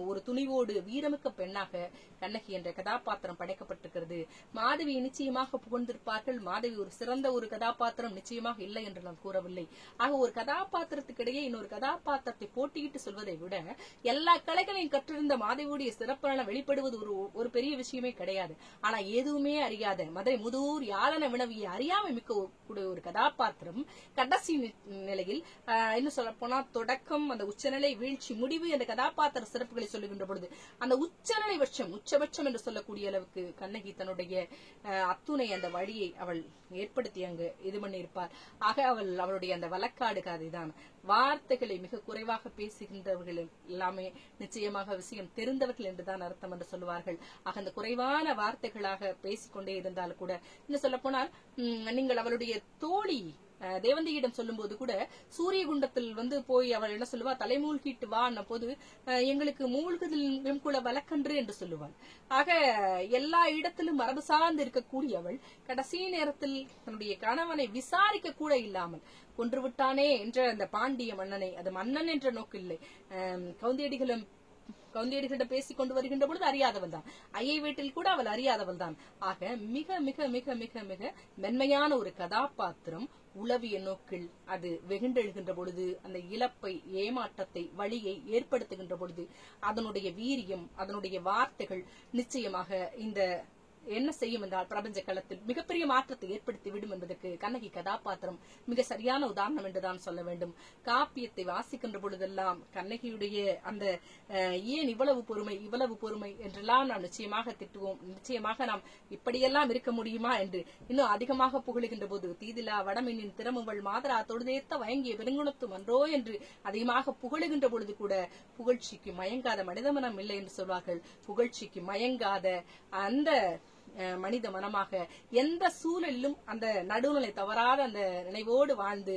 ஒரு துணிவோடு வீரமிக்க பெண்ணாக கண்ணகி என்ற கதாபாத்திரம் படைக்கப்பட்டிருக்கிறது. மாதவி நிச்சயமாக புகழ்ந்திருப்பார்கள். மாதவி ஒரு சிறந்த ஒரு கதாபாத்திரம் நிச்சயமாக இல்லை என்று நான் கூறவில்லை. ஆக ஒரு கதாபாத்திரத்துக்கு இடையே இன்னொரு கதாபாத்திரத்தை போட்டியிட்டு சொல்வதை விட எல்லா கலைகளையும் கற்றிருந்த மாதவியுடைய சிறப்பான வெளிப்படுவது ஒரு பெரிய விஷயமே கிடையாது. ஆனா எதுவுமே அறியாத மதுரை முதூர் யாழன வினவிய அறியாமை மிக்க கூடிய ஒரு கதாபாத்திரம் கடைசி நிலையில் இன்னும் சொல்ல போனா தொடக்கம், அந்த உச்சநிலை, வீழ்ச்சி, முடிவு என்ற கதாபாத்திர சிறப்புகளை சொல்லுகின்ற பொழுது அந்த உச்சநிலை உச்சபட்சம் என்று சொல்லக்கூடிய அளவுக்கு கண்ணகி தன்னுடைய அத்துணை அந்த வழியை அவள் ஏற்படுத்தி அங்கு இது பண்ணியிருப்பார். ஆக அவளுடைய அந்த வழக்காடு கதைதான். வார்த்தைகளை மிக குறைவாக பேசுகின்றவர்கள் எல்லாமே நிச்சயமாக விஷயம் தெரிந்தவர்கள் என்றுதான் அர்த்தம் என்று சொல்லுவார்கள். ஆக அந்த குறைவான வார்த்தைகளாக பேசிக்கொண்டே இருந்தாலும் கூட, இன்னும் சொல்ல போனால் நீங்கள் அவளுடைய தோழி தேவந்தியிடம் சொல்லும் போது கூட சூரியகுண்டத்தில் போய் அவள் என்ன சொல்லுவா, தலைமூழ்கிட்டு வா போது எங்களுக்கு மூழ்குதல் வெம்குல வழக்கன்று என்று சொல்லுவாள். ஆக எல்லா இடத்திலும் மரபு சார்ந்து இருக்கக்கூடிய அவள் கடைசி நேரத்தில் தன்னுடைய கணவனை விசாரிக்க கூட இல்லாமல் கொன்று விட்டானே என்ற அந்த பாண்டிய மன்னனை, அது மன்னன் என்ற நோக்கு இல்லை, கவுந்தியடிகளிடம் பேசிக் கொண்டு வருகின்ற பொழுது அறியாதவள் தான், ஐயை வீட்டில் கூட அவள் அறியாதவள் தான். ஆக மிக மிக மிக மிக மிக மென்மையான ஒரு கதாபாத்திரம் உளவிய நோக்கில் அது வெகுண்டெழுகின்ற பொழுது அந்த இழப்பை, ஏமாற்றத்தை, வழியை ஏற்படுத்துகின்ற பொழுது அதனுடைய வீரியம், அதனுடைய வார்த்தைகள் நிச்சயமாக இந்த என்ன செய்யும் என்றால் பிரபஞ்ச களத்தில் மிகப்பெரிய மாற்றத்தை ஏற்படுத்தி விடும் என்பதற்கு கண்ணகி கதாபாத்திரம் மிக சரியான உதாரணம் என்றுதான் சொல்ல வேண்டும். காப்பியத்தை வாசிக்கின்ற பொழுதெல்லாம் கண்ணகியுடைய அந்த ஏன் இவ்வளவு பொறுமை என்றெல்லாம் நாம் நிச்சயமாக திட்டுவோம். நிச்சயமாக நாம் இப்படியெல்லாம் இருக்க முடியுமா என்று இன்னும் அதிகமாக புகழுகின்ற போது, தீதிலா வடமினின் திறமுவள் மாதரா தொழுதேத்த வயங்கிய பெருங்குணத்து மன்றோ என்று அதிகமாக புகழுகின்ற பொழுது கூட புகழ்ச்சிக்கு மயங்காத மனிதமனம் இல்லை என்று சொல்வார்கள். புகழ்ச்சிக்கு மயங்காத அந்த மனித மனமாக எந்த சூழலிலும் அந்த நடுநிலை தவறாத அந்த நினைவோடு வாழ்ந்து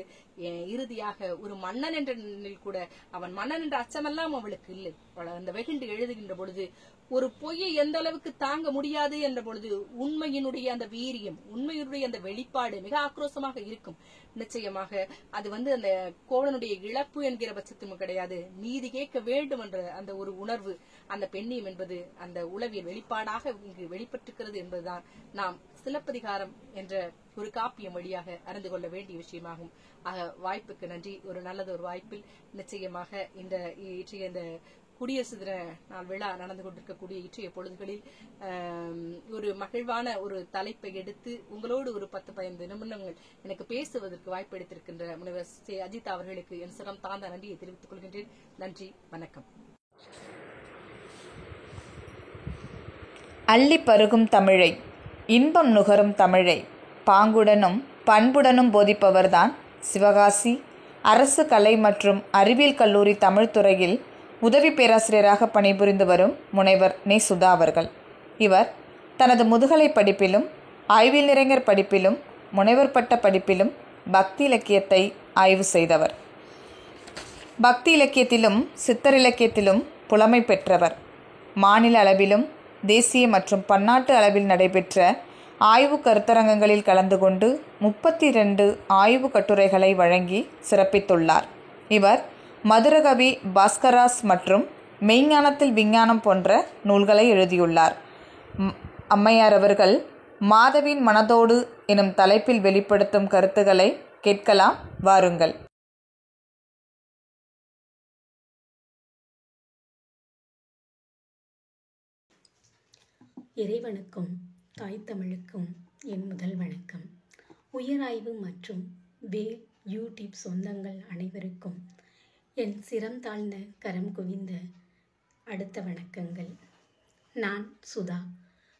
இறுதியாக ஒரு மன்னன் என்ற நிலையில் கூட அவன் மன்னன் என்ற அச்சமெல்லாம் அவளுக்கு இல்லை. அந்த வெகுண்டு எழுதுகின்ற பொழுது ஒரு பொய்யை எந்த அளவுக்கு தாங்க முடியாது என்ற பொழுது உண்மையினுடைய அந்த வீரியம், உண்மையினுடைய அந்த வெளிப்பாடு மிக ஆக்ரோஷமாக இருக்கும். நிச்சயமாக அது அந்த கோவலனுடைய இழப்பு என்கிற பட்சத்தும் கிடையாது, நீதி கேட்க வேண்டும் என்ற அந்த ஒரு உணர்வு, அந்த பெண்ணியம் என்பது அந்த உளவியல் வெளிப்பாடாக இங்கு வெளிப்பட்டிருக்கிறது என்பதுதான் நாம் சிலப்பதிகாரம் என்ற ஒரு காப்பியம் வழியாக அறிந்து கொள்ள வேண்டிய விஷயமாகும். ஆக வாய்ப்புக்கு நன்றி. ஒரு நல்லது ஒரு வாய்ப்பில் நிச்சயமாக இந்த குடியரசு தின நாள் விழா நடந்து கொண்டிருக்கக்கூடிய இன்றைய பொழுதுகளில் ஒரு மகிழ்வான ஒரு தலைப்பை எடுத்து உங்களோடு ஒரு 10-15 நிமிடங்கள் எனக்கு பேசுவதற்கு வாய்ப்பு எடுத்திருக்கின்ற முனைவர் அஜிதா அவர்களுக்கு என் சிரம் தாழ்ந்த நன்றியை தெரிவித்துக் கொள்கின்றேன். நன்றி, வணக்கம். அள்ளி பருகும் தமிழை, இன்பம் நுகரும் தமிழை பாங்குடனும் பண்புடனும் போதிப்பவர்தான் சிவகாசி அரசு கலை மற்றும் அறிவியல் கல்லூரி தமிழ்துறையில் உதவி பேராசிரியராக பணிபுரிந்து வரும் முனைவர் நெ. சுதா அவர்கள். இவர் தனது முதுகலை படிப்பிலும் ஆய்வில் நிறைஞர் படிப்பிலும் முனைவர் பட்ட படிப்பிலும் பக்தி இலக்கியத்தை ஆய்வு செய்தவர். பக்தி இலக்கியத்திலும் சித்தர் இலக்கியத்திலும் புலமை பெற்றவர். மாநில அளவிலும் தேசிய மற்றும் பன்னாட்டு அளவில் நடைபெற்ற ஆய்வு கருத்தரங்கங்களில் கலந்து கொண்டு 32 ஆய்வு கட்டுரைகளை வழங்கி சிறப்பித்துள்ளார். இவர் மதுரகவி, பாஸ்கராஸ் மற்றும் மெய்ஞானத்தில் விஞ்ஞானம் போன்ற நூல்களை எழுதியுள்ளார். அம்மையார் அவர்கள் மாதவியின் மனதோடு எனும் தலைப்பில் வெளிப்படுத்தும் கருத்துக்களை கேட்கலாம், வாருங்கள். இறைவனுக்கும் தாய் தமிழுக்கும் என் முதல் வணக்கம். உயராய்வு மற்றும் வேல் யூடியூப் சொந்தங்கள் அனைவருக்கும் என் சிரம் தாழ்ந்த கரம் குவிந்த அடுத்த வணக்கங்கள். நான் சுதா,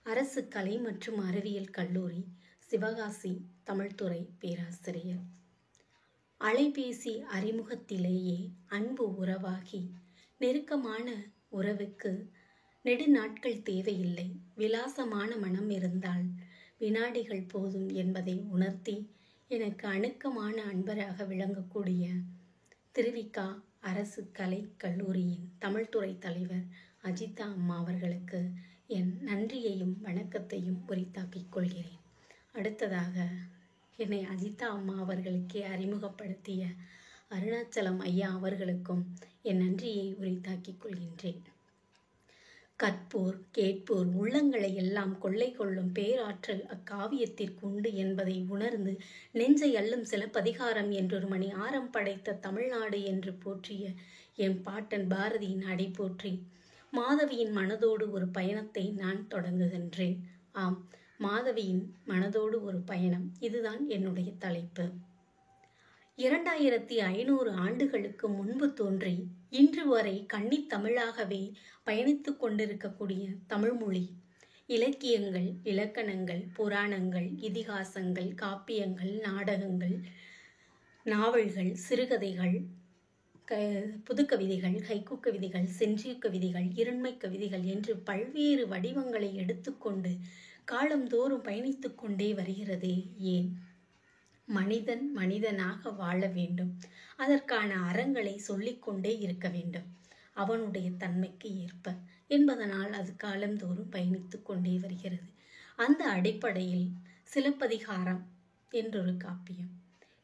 அரசு கலை மற்றும் அறிவியல் கல்லூரி சிவகாசி தமிழ்துறை பேராசிரியர். அலைபேசி அறிமுகத்திலேயே அன்பு உறவாகி நெருக்கமான உறவுக்கு நெடுநாட்கள் தேவையில்லை, விலாசமான மனம் இருந்தால் வினாடிகள் போதும் என்பதை உணர்த்தி எனக்கு அணுக்கமான அன்பராக விளங்கக்கூடிய திருவிக்கா அரசு கலை கல்லூரியின் தமிழ்துறை தலைவர் அஜிதா அம்மா அவர்களுக்கு என் நன்றியையும் வணக்கத்தையும் உரித்தாக்கிக் கொள்கிறேன். அடுத்ததாக என்னை அஜிதா அம்மா அவர்களுக்கே அறிமுகப்படுத்திய அருணாச்சலம் ஐயா அவர்களுக்கும் என் நன்றியை உரித்தாக்கிக் கொள்கின்றேன். கற்போர் கேட்போர் உள்ளங்களை எல்லாம் கொள்ளை கொள்ளும் பேராற்றல் அக்காவியத்திற்கு உண்டு என்பதை உணர்ந்து நெஞ்சை அள்ளும் சிலப்பதிகாரம் என்றொரு மணி ஆரம் படைத்த தமிழ்நாடு என்று போற்றிய என் பாட்டன் பாரதியின் அடி போற்றி மாதவியின் மனதோடு ஒரு பயணத்தை நான் தொடங்குகின்றேன். ஆம், மாதவியின் மனதோடு ஒரு பயணம், இதுதான் என்னுடைய தலைப்பு. 2500 ஆண்டுகளுக்கு முன்பு தோன்றி இன்று வரை கன்னித் தமிழாகவே பயணித்து கொண்டிருக்கக்கூடிய தமிழ்மொழி இலக்கியங்கள், இலக்கணங்கள், புராணங்கள், இதிகாசங்கள், காப்பியங்கள், நாடகங்கள், நாவல்கள், சிறுகதைகள், புதுக்கவிதைகள், ஹைக்கூ கவிதைகள், சென்றிய கவிதைகள், இருண்மை கவிதைகள் என்று பல்வேறு வடிவங்களை எடுத்துக்கொண்டு காலந்தோறும் பயணித்து கொண்டே வருகிறது. ஏன்? மனிதன் மனிதனாக வாழ வேண்டும். அதற்கான அறங்களை சொல்லிக்கொண்டே இருக்க வேண்டும், அவனுடைய தன்மைக்கு ஏற்ப என்பதனால் அது காலந்தோறும் பயணித்து கொண்டே வருகிறது. அந்த அடிப்படையில் சிலப்பதிகாரம் என்றொரு காப்பியம்.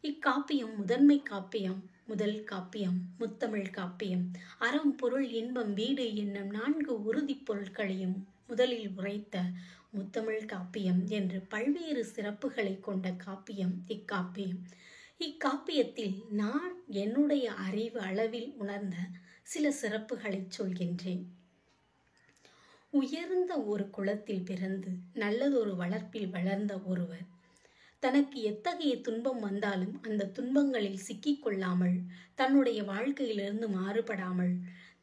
இக்காப்பியம் முதன்மை காப்பியம், முதல் காப்பியம், முத்தமிழ் காப்பியம். அறம், பொருள், இன்பம், வீடு என்னும் 4 உறுதிப் பொருட்களையும் முதலில் உரைத்த முத்தமிழ் காப்பியம் என்று பல்வேறு சிறப்புகளை கொண்ட காப்பியம் இக்காப்பியம். இக்காப்பியத்தில் நான் என்னுடைய அறிவு அளவில் உணர்ந்த சில சிறப்புகளை சொல்கின்றேன். உயர்ந்த ஒரு குலத்தில் பிறந்து நல்லதொரு வளர்ப்பில் வளர்ந்த ஒருவர் தனக்கு எத்தகைய துன்பம் வந்தாலும் அந்த துன்பங்களில் சிக்கிக்கொள்ளாமல், தன்னுடைய வாழ்க்கையிலிருந்து மாறுபடாமல்,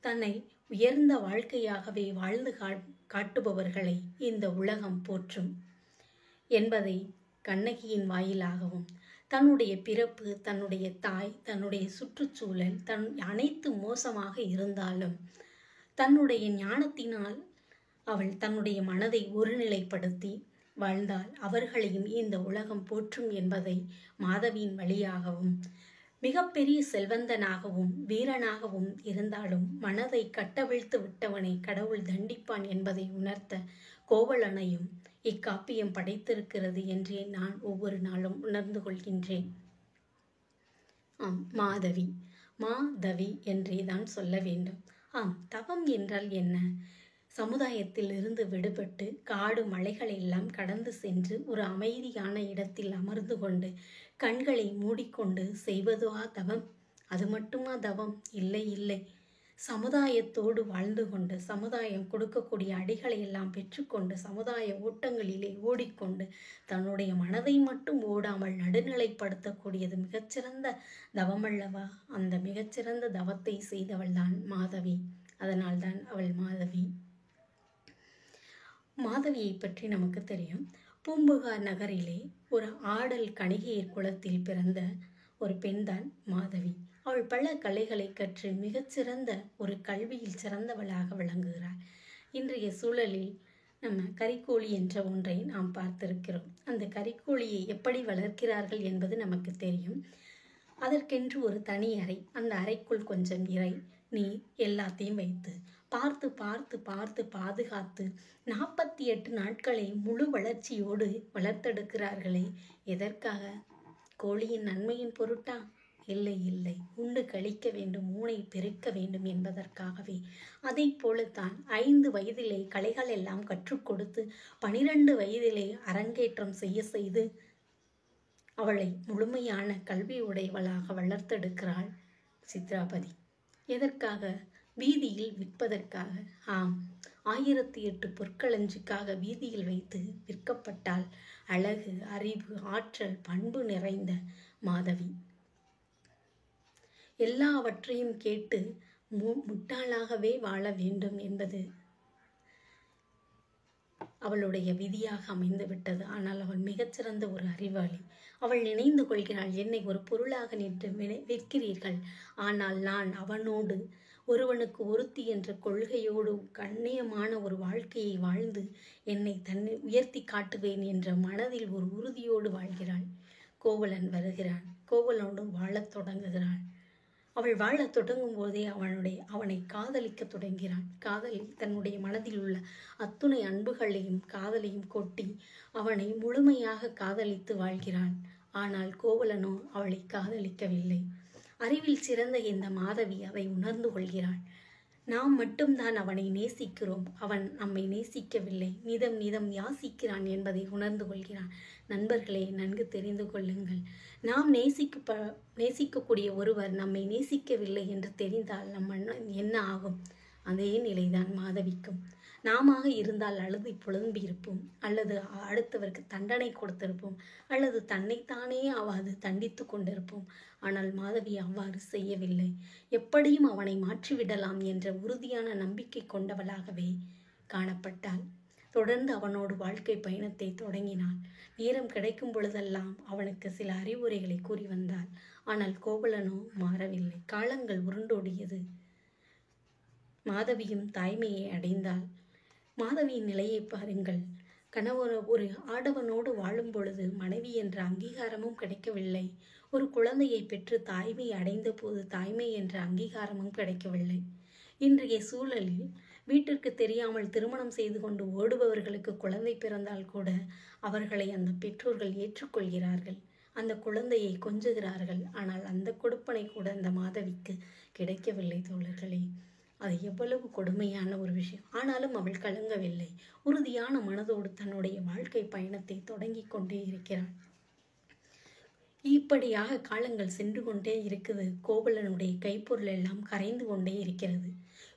தன்னை உயர்ந்த வாழ்க்கையாகவே வாழ்ந்து காட்டுபவர்களை இந்த உலகம் போற்றும் என்பதை கண்ணகியின் வாயிலாகவும், தன்னுடைய பிறப்பு, தன்னுடைய தாய், தன்னுடைய சுற்றுச்சூழல் அனைத்து மோசமாக இருந்தாலும் தன்னுடைய ஞானத்தினால் அவள் தன்னுடைய மனதை ஒருநிலைப்படுத்தி வாழ்ந்தால் அவர்களையும் இந்த உலகம் போற்றும் என்பதை மாதவியின் வழியாகவும், மிகப்பெரிய செல்வந்தனாகவும் வீரனாகவும் இருந்தாலும் மனதை கட்டவிழ்த்து விட்டவனை கடவுள் தண்டிப்பான் என்பதை உணர்த்த கோவலனையும் இக்காப்பியம் படைத்திருக்கிறது என்றே நான் ஒவ்வொரு நாளும் உணர்ந்து கொள்கின்றேன். மாதவி மாதவி என்றே தான் சொல்ல வேண்டும். தவம் என்றால் என்ன? சமுதாயத்தில் இருந்து விடுபட்டு காடு மலைகளை எல்லாம் கடந்து சென்று ஒரு அமைதியான இடத்தில் அமர்ந்து கொண்டு கண்களை மூடிக்கொண்டு செய்வதுவா தவம்? அது மட்டுமா தவம்? இல்லை இல்லை. சமுதாயத்தோடு வாழ்ந்து கொண்டு சமுதாயம் கொடுக்கக்கூடிய அடிகளை எல்லாம் பெற்றுக்கொண்டு சமுதாய ஓட்டங்களிலே ஓடிக்கொண்டு தன்னுடைய மனதை மட்டும் ஓடாமல் நடுநிலைப்படுத்தக்கூடியது மிகச்சிறந்த தவமல்லவா? அந்த மிகச்சிறந்த தவத்தை செய்தவள்தான் மாதவி. அதனால்தான் அவள் மாதவி. மாதவியை பற்றி நமக்கு தெரியும். பூம்புகார் நகரிலே ஒரு ஆடல் கணிகையர் குலத்தில் பிறந்த ஒரு பெண்தான் மாதவி. அவள் பல கலைகளை கற்று மிகச்சிறந்த ஒரு கல்வியில் சிறந்தவளாக விளங்குகிறாள். இன்றைய சூழலில் நம்ம கரிக்கோழி என்ற ஒன்றை நாம் பார்த்திருக்கிறோம். அந்த கரிக்கோழியை எப்படி வளர்க்கிறார்கள் என்பது நமக்கு தெரியும். அதற்கென்று ஒரு தனி அறை, அந்த அறைக்குள் கொஞ்சம் இறை, நீர் எல்லாத்தையும் வைத்து பார்த்து பார்த்து பார்த்து பாதுகாத்து 48 நாட்களை முழு வளர்ச்சியோடு வளர்த்தெடுக்கிறார்களே. எதற்காக? கோழியின் நன்மையின் பொருட்டா? இல்லை இல்லை, உண்டு கழிக்க வேண்டும், ஊனை பெருக்க வேண்டும் என்பதற்காகவே. அதை போலத்தான் 5 வயதிலே கலைகள் எல்லாம் கற்றுக் கொடுத்து 12 வயதிலே அரங்கேற்றம் செய்து அவளை முழுமையான கல்வி உடையவளாக வளர்த்தெடுக்கிறாள் சித்ராபதி. எதற்காக? வீதியில் விற்பதற்காக. 1008 பொற்களஞ்சுக்காக வீதியில் வைத்து விற்கப்பட்டால் அழகு, அறிவு, ஆற்றல், பண்பு நிறைந்த மாதவி. எல்லாவற்றையும் கேட்டு முட்டாளாகவே வாழ வேண்டும் என்பது அவளுடைய விதியாக அமைந்து விட்டது. ஆனால் அவள் மிகச்சிறந்த ஒரு அறிவாளி. அவள் நினைந்து கொள்கிறாள், என்னை ஒரு பொருளாக நின்று விற்கிறீர்கள், ஆனால் நான் அவனோடு ஒருவனுக்கு ஒருத்தி என்ற கொள்கையோடு கண்ணியமான ஒரு வாழ்க்கையை வாழ்ந்து என்னை தன்னை உயர்த்தி காட்டுவேன் என்ற மனதில் ஒரு உறுதியோடு வாழ்கிறாள். கோவலன் வருகிறான். கோவலனோடு வாழத் தொடங்குகிறாள். அவள் வாழத் தொடங்கும் போதே அவனை காதலிக்க தொடங்கிறாள். தன்னுடைய மனதில் உள்ள அத்துணை அன்புகளையும் காதலையும் கொட்டி அவனை முழுமையாக காதலித்து வாழ்கிறாள். ஆனால் கோவலனோ அவளை காதலிக்கவில்லை. அறிவில் சிறந்த இந்த மாதவி அதை உணர்ந்து கொள்கிறாள். நாம் மட்டும்தான் அவனை நேசிக்கிறோம், அவன் நம்மை நேசிக்கவில்லை, நிதம் நிதம் யாசிக்கிறான் என்பதை உணர்ந்து கொள்கிறான். நண்பர்களே, நன்கு தெரிந்து கொள்ளுங்கள், நாம் நேசிக்கக்கூடிய ஒருவர் நம்மை நேசிக்கவில்லை என்று தெரிந்தால் என்ன ஆகும்? அதே நிலைதான் மாதவிக்கும். நாம இருந்தால் அழுது புலம்பி இருப்போம், அல்லது அடுத்தவருக்கு தண்டனை கொடுத்திருப்போம், அல்லது தன்னைத்தானே அவ்வாறு தண்டித்து கொண்டிருப்போம். ஆனால் மாதவி அவ்வாறு செய்யவில்லை. எப்படியும் அவனை மாற்றிவிடலாம் என்ற உறுதியான நம்பிக்கை கொண்டவளாகவே காணப்பட்டாள். தொடர்ந்து அவனோடு வாழ்க்கை பயணத்தை தொடங்கினாள். நேரம் கிடைக்கும் பொழுதெல்லாம் அவனுக்கு சில அறிவுரைகளை கூறி வந்தாள். ஆனால் கோவலனோ மாறவில்லை. காலங்கள் உருண்டோடியது. மாதவியும் தாய்மையை அடைந்தாள். மாதவியின் நிலையை பாருங்கள். கணவர் ஒரு ஆடவனோடு வாழும் பொழுது மனைவி என்ற அங்கீகாரமும் கிடைக்கவில்லை. ஒரு குழந்தையை பெற்று தாய்மை அடைந்த போது தாய்மை என்ற அங்கீகாரமும் கிடைக்கவில்லை. இன்றைய சூழலில் வீட்டிற்கு தெரியாமல் திருமணம் செய்து கொண்டு ஓடுபவர்களுக்கு குழந்தை பிறந்தால் கூட அவர்களை அந்த பெற்றோர்கள் ஏற்றுக்கொள்கிறார்கள், அந்த குழந்தையை கொஞ்சுகிறார்கள். ஆனால் அந்த கொடுப்பனை கூட அந்த மாதவிக்கு கிடைக்கவில்லை தோழர்களே. அது எவ்வளவு கொடுமையான ஒரு விஷயம். ஆனாலும் அவள் கலங்கவில்லை. உறுதியான மனதோடு தன்னுடைய வாழ்க்கை பயணத்தை தொடங்கி கொண்டே இருக்கிறாள். இப்படியாக காலங்கள் சென்று கொண்டே இருக்குது. கோவலனுடைய கைப்பொருள் எல்லாம் கரைந்து கொண்டே இருக்கிறது.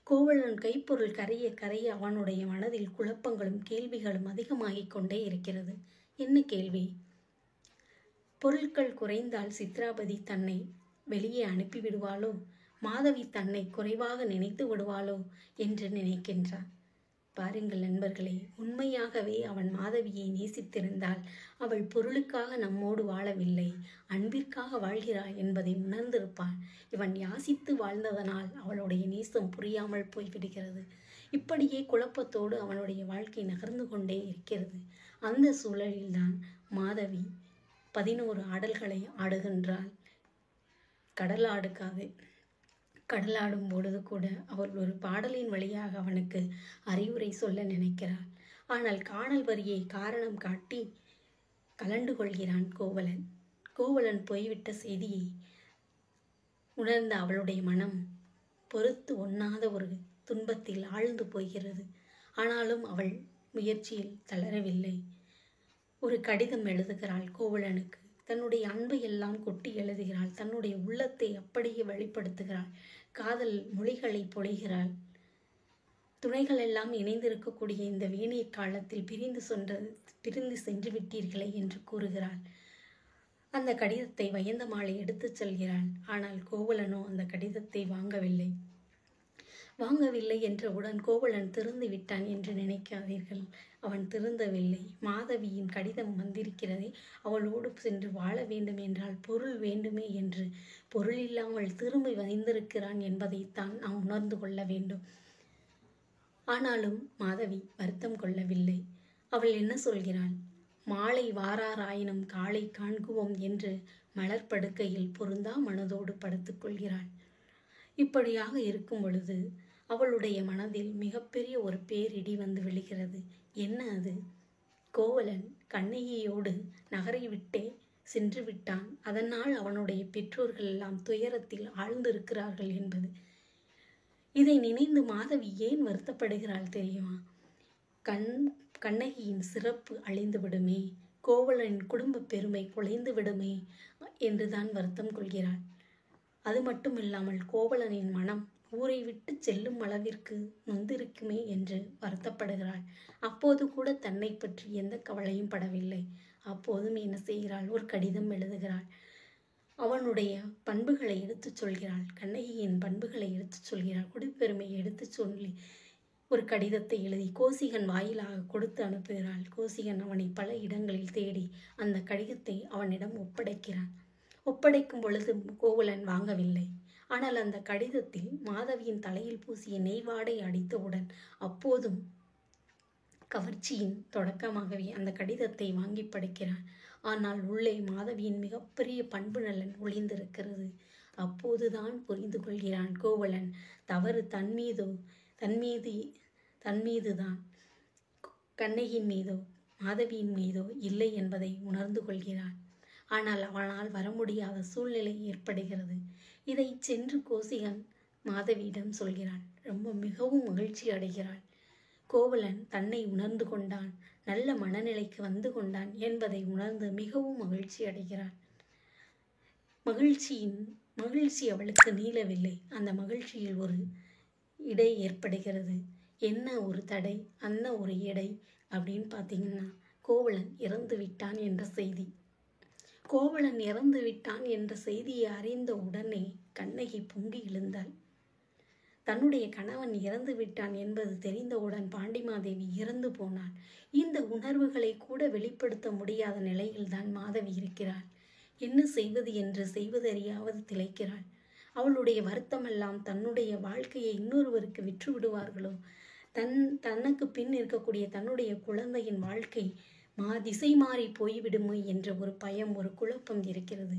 கோவலன் கைப்பொருள் கரைய கரைய அவனுடைய மனதில் குழப்பங்களும் கேள்விகளும் அதிகமாகிக் கொண்டே இருக்கிறது. என்ன கேள்வி? பொருட்கள் குறைந்தால் சித்ராபதி தன்னை வெளியே அனுப்பிவிடுவாளோ, மாதவி தன்னை குறைவாக நினைத்து விடுவாளோ என்று நினைக்கின்றான். பாருங்கள் நண்பர்களே, உண்மையாகவே அவன் மாதவியை நேசித்திருந்தால் அவள் பொருளுக்காக நம்மோடு வாழவில்லை, அன்பிற்காக வாழ்கிறாள் என்பதை உணர்ந்திருப்பான். இவன் யாசித்து வாழ்ந்ததனால் அவளுடைய நேசம் புரியாமல் போய்விடுகிறது. இப்படியே குழப்பத்தோடு அவனுடைய வாழ்க்கை நகர்ந்து கொண்டே இருக்கிறது. அந்த சூழலில்தான் மாதவி 11 ஆடல்களை ஆடுகின்றாள். கடலாடும் பொழுது கூட அவள் ஒரு பாடலின் வழியாக அவனுக்கு அறிவுரை சொல்ல நினைக்கிறாள். ஆனால் காணல் வரியை காரணம் காட்டி கலண்டு கொள்கிறான் கோவலன். கோவலன் போய்விட்ட செய்தியை உணர்ந்த அவளுடைய மனம் பொறுத்து ஒண்ணாத ஒரு துன்பத்தில் ஆழ்ந்து போகிறது. ஆனாலும் அவள் முயற்சியில் தளரவில்லை. ஒரு கடிதம் எழுதுகிறாள் கோவலனுக்கு. தன்னுடைய அன்பை எல்லாம் கொட்டி எழுதுகிறாள். தன்னுடைய உள்ளத்தை அப்படியே வெளிப்படுத்துகிறாள். காதல் மொழிகளை பொழிகிறாள். துணைகள் எல்லாம் இணைந்திருக்கக்கூடிய இந்த வேணிய காலத்தில் பிரிந்து சென்று விட்டீர்களே என்று கூறுகிறாள். அந்த கடிதத்தை வயந்தமாலை எடுத்துச் செல்கிறாள். ஆனால் கோவலனோ அந்த கடிதத்தை வாங்கவில்லை என்றவுடன் கோவலன் திருந்து விட்டான் என்று நினைக்காதீர்கள். அவன் திருந்தவில்லை. மாதவியின் கடிதம் வந்திருக்கிறதே, அவளோடு சென்று வாழ வேண்டும் என்றால் பொருள் வேண்டுமே என்று பொருள் இல்லாமல் திரும்பி வந்திருக்கிறான் என்பதைத்தான் நாம் உணர்ந்து கொள்ள வேண்டும். ஆனாலும் மாதவி வருத்தம் கொள்ளவில்லை. அவள் என்ன சொல்கிறாள்? மாலை வாராராயினும் காலை காண்குவோம் என்று மலர்படுக்கையில் பொருந்தா மனதோடு படுத்துக்கொள்கிறாள். இப்படியாக இருக்கும் பொழுது அவளுடைய மனதில் மிகப்பெரிய ஒரு பேரிடி வந்து விழுகிறது. என்ன அது? கோவலன் கண்ணகியோடு நகரை விட்டே சென்று விட்டான். அதனால் அவனுடைய பெற்றோர்கள் எல்லாம் துயரத்தில் ஆழ்ந்திருக்கிறார்கள் என்பது. இதை நினைந்து மாதவி ஏன் வருத்தப்படுகிறாள் தெரியுமா? கண்ணகியின் சிறப்பு அழிந்து விடுமே, கோவலனின் குடும்ப பெருமை குலைந்து விடுமே என்றுதான் வருத்தம் கொள்கிறாள். அது மட்டுமில்லாமல் கோவலனின் மனம் ஊரை விட்டு செல்லும் அளவிற்கு நொந்திருக்குமே என்று வருத்தப்படுகிறாள். அப்போது கூட தன்னை பற்றி எந்த கவலையும் படவில்லை. அப்போதும் என்ன செய்கிறாள்? ஒரு கடிதம் எழுதுகிறாள். அவனுடைய பண்புகளை எடுத்துச் சொல்கிறாள். கண்ணகியின் பண்புகளை எடுத்துச் சொல்கிறாள். குடிப்பெருமையை எடுத்துச் சொல்லி ஒரு கடிதத்தை எழுதி கோசிகன் வாயிலாக கொடுத்து அனுப்புகிறாள். கோசிகன் அவனை பல இடங்களில் தேடி அந்த கடிதத்தை அவனிடம் ஒப்படைக்கும் பொழுது கோவலன் வாங்கவில்லை. ஆனால் அந்த கடிதத்தில் மாதவியின் தலையில் பூசிய நெய்வாடை அடித்தவுடன் அப்போதும் கவர்ச்சியின் தொடக்கமாகவே அந்த கடிதத்தை வாங்கி படிக்கிறான். ஆனால் உள்ளே மாதவியின் மிகப்பெரிய பண்பு நலன் ஒளிந்திருக்கிறது. அப்போதுதான் புரிந்து கொள்கிறான் கோவலன் தவறு தன்மீதுதான், கண்ணகியின் மீதோ மாதவியின் மீதோ இல்லை என்பதை உணர்ந்து கொள்கிறான். ஆனால் அவனால் வர முடியாத சூழ்நிலை ஏற்படுகிறது. இதை சென்று கோசிகன் மாதவியிடம் சொல்கிறாள். மிகவும் மகிழ்ச்சி அடைகிறாள். கோவலன் தன்னை உணர்ந்து கொண்டான், நல்ல மனநிலைக்கு வந்து கொண்டான் என்பதை உணர்ந்து மிகவும் மகிழ்ச்சி அடைகிறாள். மகிழ்ச்சி அவளுக்கு நீளவில்லை. அந்த மகிழ்ச்சியில் ஒரு இடை ஏற்படுகிறது. என்ன ஒரு தடை, அந்த ஒரு இடை அப்படின்னு பார்த்தீங்கன்னா, கோவலன் இறந்து விட்டான் என்ற செய்தி. கோவலன் இறந்து விட்டான் என்ற செய்தியை அறிந்த உடனே கண்ணகி பொங்கி எழுந்தாள். தன்னுடைய கணவன் இறந்து விட்டான் என்பது தெரிந்தவுடன் பாண்டிமாதேவி இறந்து போனாள். இந்த உணர்வுகளை கூட வெளிப்படுத்த முடியாத நிலையில்தான் மாதவி இருக்கிறாள். என்ன செய்வது என்று செய்வதறியாவது திளைக்கிறாள். அவளுடைய வருத்தமெல்லாம் தன்னுடைய வாழ்க்கையை இன்னொருவருக்கு விற்று விடுவார்களோ, தனக்கு பின் இருக்கக்கூடிய தன்னுடைய குழந்தையின் வாழ்க்கை திசை மாறி போய்விடுமோ என்ற ஒரு பயம், ஒரு குழப்பம் இருக்கிறது.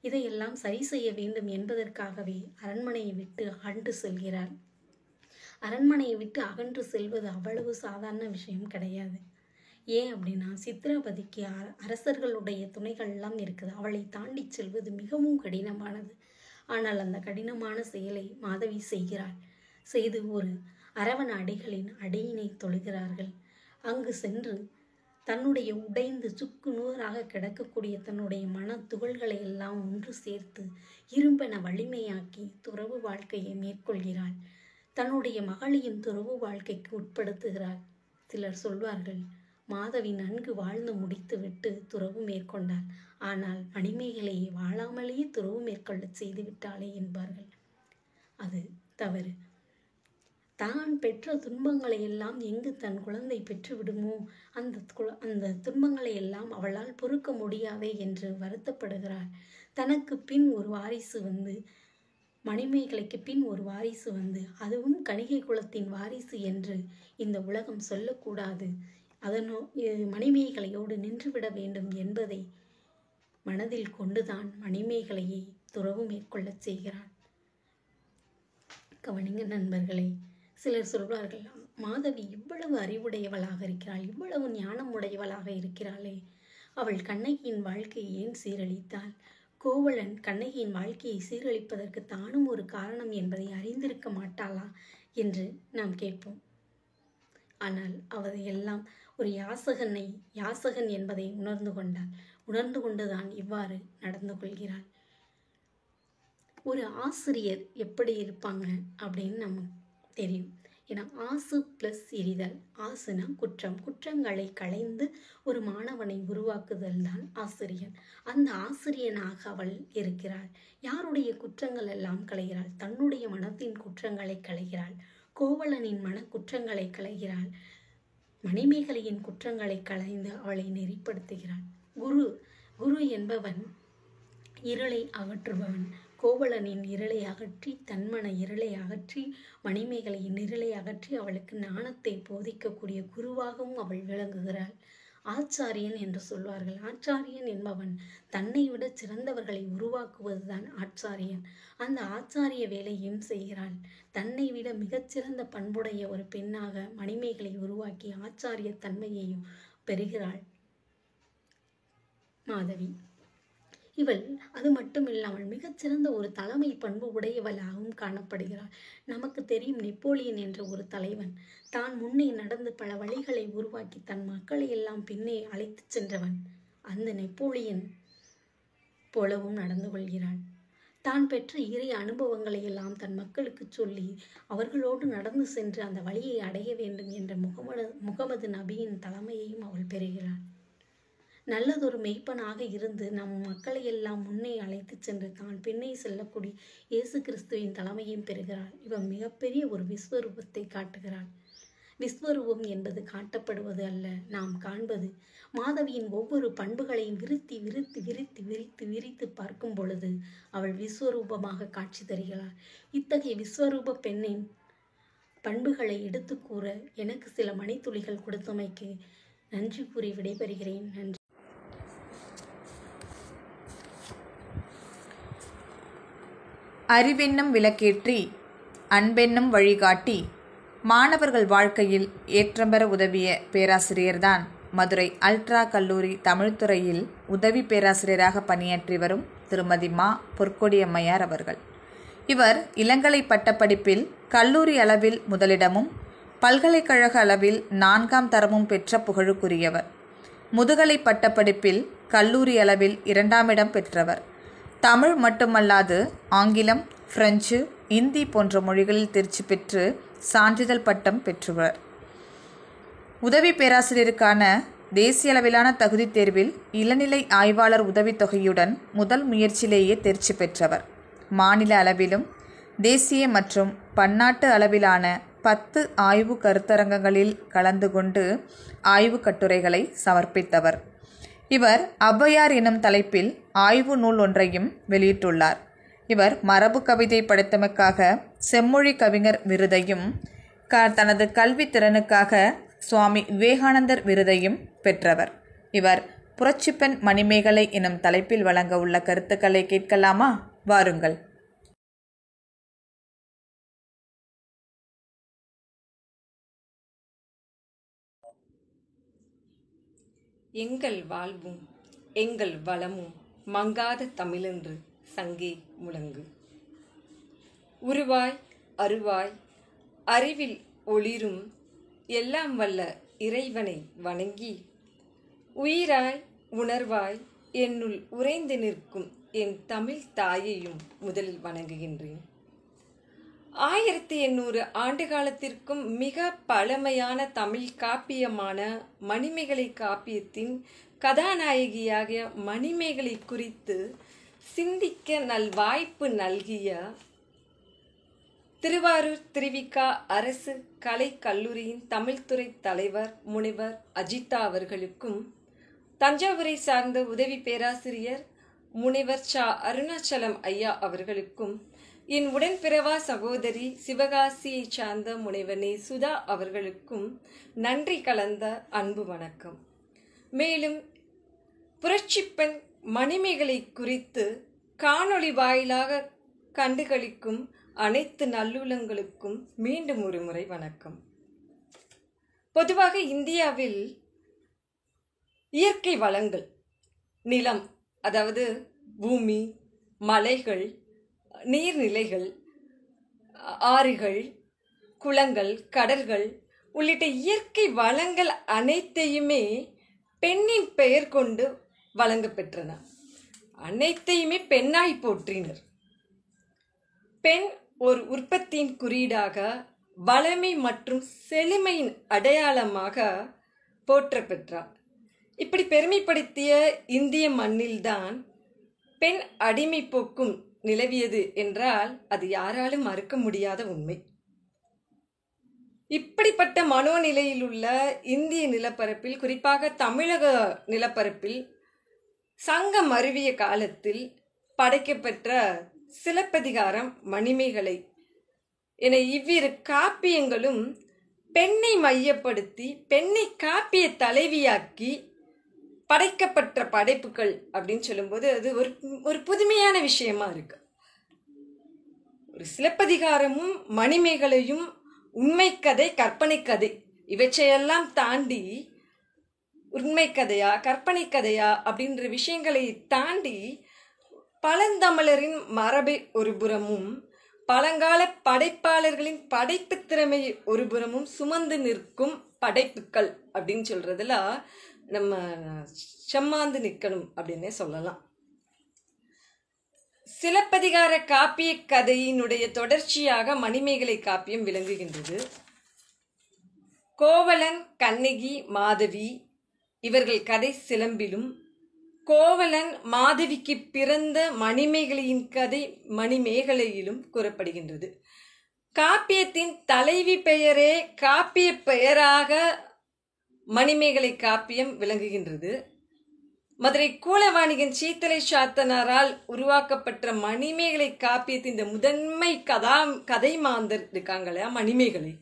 இதையெல்லாம் சரி செய்ய வேண்டும் என்பதற்காகவே அரண்மனையை விட்டு அகன்று செல்கிறார். அரண்மனையை விட்டு அகன்று செல்வது அவ்வளவு சாதாரண விஷயம் கிடையாது. ஏன் அப்படின்னா, சித்திரபதிக்கு அரசர்களுடைய துணைகள் எல்லாம் இருக்குது. அவளை தாண்டி செல்வது மிகவும் கடினமானது. ஆனால் அந்த கடினமான செயலை மாதவி செய்கிறாள். செய்து ஒரு அரவண அடிகளின் அடியினை தொழுகிறார்கள். அங்கு சென்று தன்னுடைய உடைந்து சுக்கு நூறாக கிடக்கக்கூடிய தன்னுடைய மன துகள்களை எல்லாம் ஒன்று சேர்த்து இரும்பென வலிமையாக்கி துறவு வாழ்க்கையை மேற்கொள்கிறாள். தன்னுடைய மகளையும் துறவு வாழ்க்கைக்கு உட்படுத்துகிறாள். சிலர் சொல்வார்கள், மாதவி நன்கு வாழ்ந்து முடித்து விட்டு துறவு மேற்கொண்டாள், ஆனால் மணிமேகலையை வாழாமலேயே துறவு மேற்கொள்ள செய்து விட்டாளே என்பார்கள். அது தவறு. தான் பெற்ற துன்பங்களை எல்லாம் எங்கு தன் குழந்தை பெற்று விடுமோ அந்த துன்பங்களை எல்லாம் அவளால் பொறுக்க முடியாதே என்று வருத்தப்படுகிறாள். தனக்கு பின் ஒரு வாரிசு வந்து, மணிமேகலைக்கு பின் ஒரு வாரிசு வந்து, அதுவும் கணிகை குலத்தின் வாரிசு என்று இந்த உலகம் சொல்லக்கூடாது, மணிமேகலையோடு நின்றுவிட வேண்டும் என்பதை மனதில் கொண்டுதான் மணிமேகலையை துறவு மேற்கொள்ள செய்கிறாள். கவனிங்க நண்பர்களே, சிலர் சொல்வார்கள், மாதவி இவ்வளவு அறிவுடையவளாக இருக்கிறாள், இவ்வளவு ஞானம் உடையவளாக இருக்கிறாளே, அவள் கண்ணகியின் வாழ்க்கையை ஏன் சீரழித்தாள்? கோவலன் கண்ணகியின் வாழ்க்கையை சீரழிப்பதற்கு தானும் ஒரு காரணம் என்பதை அறிந்திருக்க மாட்டாளா என்று நாம் கேட்போம். ஆனால் அவையெல்லாம் ஒரு யாசகன் என்பதை உணர்ந்து கொண்டுதான் இவ்வாறு நடந்து கொள்கிறாள். ஒரு ஆசிரியர் எப்படி இருப்பாங்க அப்படின்னு நம்ம தெரியும். ஏன்னா ஆசு பிளஸ் எரிதல். ஆசுனா குற்றங்களை களைந்து ஒரு மாணவனை உருவாக்குதல் தான் ஆசிரியன். அந்த ஆசிரியனாக அவள் இருக்கிறாள். யாருடைய குற்றங்கள் எல்லாம் களைகிறாள்? தன்னுடைய மனத்தின் குற்றங்களை களைகிறாள். கோவலனின் மன குற்றங்களை களைகிறாள். மணிமேகலையின் குற்றங்களை களைந்து அவளை நெறிப்படுத்துகிறாள். குரு என்பவன் இருளை அகற்றுபவன். கோவலனின் இருளை அகற்றி, தன்மன இருளை அகற்றி, மணிமேகலையின் இருளை அகற்றி அவளுக்கு ஞானத்தை போதிக்கக்கூடிய குருவாகவும் அவள் விளங்குகிறாள். ஆச்சாரியன் என்று சொல்வார்கள். ஆச்சாரியன் என்பவன் தன்னை விட சிறந்தவர்களை உருவாக்குவதுதான் ஆச்சாரியன். அந்த ஆச்சாரிய வேலையும் செய்கிறாள். தன்னை விட மிகச்சிறந்த பண்புடைய ஒரு பெண்ணாக மணிமேகலை உருவாக்கி ஆச்சாரிய தன்மையையும் பெறுகிறாள் மாதவி. இவள் அது மட்டும் இல்லாமல் மிகச்சிறந்த ஒரு தலைமை பண்பு உடையவளாகவும் காணப்படுகிறாள். நமக்கு தெரியும், நெப்போலியன் என்ற ஒரு தலைவன் தான் முன்னே நடந்து பல வழிகளை உருவாக்கி தன் மக்களை எல்லாம் பின்னே அழைத்து சென்றவன். அந்த நெப்போலியன் போலவும் நடந்து கொள்கிறாள். தான் பெற்ற இறை அனுபவங்களை எல்லாம் தன் மக்களுக்கு சொல்லி அவர்களோடு நடந்து சென்று அந்த வழியை அடைய வேண்டும் என்ற முகமது நபியின் தலைமையையும் அவள் பெறுகிறாள். நல்லதொரு மெய்ப்பனாக இருந்து நம் மக்களை எல்லாம் முன்னே அழைத்து சென்று தான் பின்னே செல்லக்கூடிய இயேசு கிறிஸ்துவின் தலைமையும் பெறுகிறாள். இவன் மிகப்பெரிய ஒரு விஸ்வரூபத்தை காட்டுகிறாள். விஸ்வரூபம் என்பது காட்டப்படுவது அல்ல, நாம் காண்பது. மாதவியின் ஒவ்வொரு பண்புகளையும் விரித்து விரித்து விரித்து விரித்து விரித்து பார்க்கும் பொழுது அவள் விஸ்வரூபமாக காட்சி தருகிறாள். இத்தகைய விஸ்வரூப பெண்ணின் பண்புகளை எடுத்து கூற எனக்கு சில மணித்துளிகள் கொடுத்தமைக்கு நன்றி கூறி விடைபெறுகிறேன். நன்றி. அறிவென்னும் விளக்கேற்றி அன்பென்னும் வழிகாட்டி மாணவர்கள் வாழ்க்கையில் ஏற்றம் பெற உதவிய பேராசிரியர்தான் மதுரை அல்ட்ரா கல்லூரி தமிழ்துறையில் உதவி பேராசிரியராக பணியாற்றி வரும் திருமதி மா பொற்கொடியம்மையார் அவர்கள். இவர் இளங்கலை பட்டப்படிப்பில் கல்லூரி அளவில் முதலிடமும் பல்கலைக்கழக அளவில் 4ஆம் தரமும் பெற்ற புகழுக்குரியவர். முதுகலை பட்டப்படிப்பில் கல்லூரி அளவில் 2ஆம் இடம் பெற்றவர். தமிழ் மட்டுமல்லாது ஆங்கிலம், பிரெஞ்சு, இந்தி போன்ற மொழிகளில் தேர்ச்சி பெற்று சான்றிதழ் பட்டம் பெற்றவர். உதவி பேராசிரியருக்கான தேசிய அளவிலான தகுதி தேர்வில் இளநிலை ஆய்வாளர் உதவித்தொகையுடன் முதல் முயற்சியிலேயே தேர்ச்சி பெற்றவர். மாநில அளவிலும் தேசிய மற்றும் பன்னாட்டு அளவிலான 10 ஆய்வு கருத்தரங்கங்களில் கலந்து கொண்டு ஆய்வு கட்டுரைகளை சமர்ப்பித்தவர். இவர் ஔவையார் எனும் தலைப்பில் ஆய்வு நூல் ஒன்றையும் வெளியிட்டுள்ளார். இவர் மரபு கவிதை படைத்தமைக்காக செம்மொழி கவிஞர் விருதையும் தனது கல்வி திறனுக்காக சுவாமி விவேகானந்தர் விருதையும் பெற்றவர். இவர் புரட்சிப்பெண் மணிமேகலை எனும் தலைப்பில் வழங்க உள்ள கருத்துக்களை கேட்கலாமா? வாருங்கள். எங்கள் வாழ்வும் எங்கள் வளமும் மங்காத தமிழென்று சங்கே முழங்கு. உருவாய் அருவாய் அறிவில் ஒளிரும் எல்லாம் வல்ல இறைவனை வணங்கி உயிராய் உணர்வாய் என்னுள் உறைந்து நிற்கும் என் தமிழ் தாயையும் முதலில் வணங்குகின்றேன். 1800 ஆண்டு காலத்திற்கும் மிக பழமையான தமிழ் காப்பியமான மணிமேகலை காப்பியத்தின் கதாநாயகியாகிய மணிமேகலை குறித்து சிந்திக்க நல்வாய்ப்பு நல்கிய திருவாரூர் திருவிக அரசு கலைக் கல்லூரியின் தமிழ்துறை தலைவர் முனைவர் அஜிதா அவர்களுக்கும், தஞ்சாவூரை சார்ந்த உதவி பேராசிரியர் முனைவர் ச. அருணாச்சலம் ஐயா அவர்களுக்கும், என் உடன்பிறவா சகோதரி சிவகாசியை சார்ந்த முனைவர் நே. சுதா அவர்களுக்கும் நன்றி கலந்த அன்பு வணக்கம். மேலும் புரட்சிப்பெண் மணிமேகலை குறித்து காணொளி வாயிலாக கண்டுகளிக்கும் அனைத்து நல்லுள்ளங்களுக்கும் மீண்டும் ஒரு முறை வணக்கம். பொதுவாக இந்தியாவில் இயற்கை வளங்கள், நிலம், அதாவது பூமி, மலைகள், நீர்நிலைகள், ஆறுகள், குளங்கள், கடல்கள் உள்ளிட்ட இயற்கை வளங்கள் அனைத்தையுமே பெண்ணின் பெயர் கொண்டு வழங்கப்பெற்றன. அனைத்தையுமே பெண்ணாய் போற்றினர். பெண் ஒரு உற்பத்தியின் குறியீடாக, வளமை மற்றும் செழுமையின் அடையாளமாக போற்றப்பெற்றார். இப்படி பெருமைப்படுத்திய இந்திய மண்ணில்தான் பெண் அடிமை போக்கும் நிலவியது என்றால் அது யாராலும் மறுக்க முடியாத உண்மை. இப்படிப்பட்ட மனோநிலையில் உள்ள இந்திய நிலப்பரப்பில், குறிப்பாக தமிழக நிலப்பரப்பில் சங்கம் மருவிய காலத்தில் படைக்கப்பெற்ற சிலப்பதிகாரம், மணிமேகலை என இவ்விரு காப்பியங்களும் பெண்ணை மையப்படுத்தி பெண்ணை காப்பிய தலைவியாக்கி படைக்கப்பட்ட படைப்புகள் அப்படின்னு சொல்லும்போது அது ஒரு புதுமையான விஷயமா இருக்கு. ஒரு சிலப்பதிகாரமும் மணிமேகலையும் உண்மை கதை, கற்பனை கதை, இவற்றையெல்லாம் தாண்டி உண்மை கதையா கற்பனை கதையா அப்படின்ற விஷயங்களை தாண்டி பழந்தமிழரின் மரபை ஒரு புறமும் பழங்கால படைப்பாளர்களின் படைப்பு திறமையை ஒரு புறமும் சுமந்து நிற்கும் படைப்புகள் அப்படின்னு சொல்றதுல நம்ம செம்மாந்து நிற்கணும் அப்படின்னே சொல்லலாம். சிலப்பதிகார காப்பிய கதையினுடைய தொடர்ச்சியாக மணிமேகலை காப்பியம் விளங்குகின்றது. கோவலன், கண்ணகி, மாதவி இவர்கள் கதை சிலம்பிலும், கோவலன் மாதவிக்கு பிறந்த மணிமேகலையின் கதை மணிமேகலையிலும் கூறப்படுகின்றது. காப்பியத்தின் தலைவி பெயரே காப்பிய பெயராக மணிமேகலை காப்பியம் விளங்குகின்றது. மதுரை கூலவாணிகன் சீத்தலை சாத்தனாரால் உருவாக்கப்பட்ட மணிமேகலை காப்பியத்தின் இந்த முதன்மை கதை மாந்தர் இருக்காங்களா மணிமேகலை,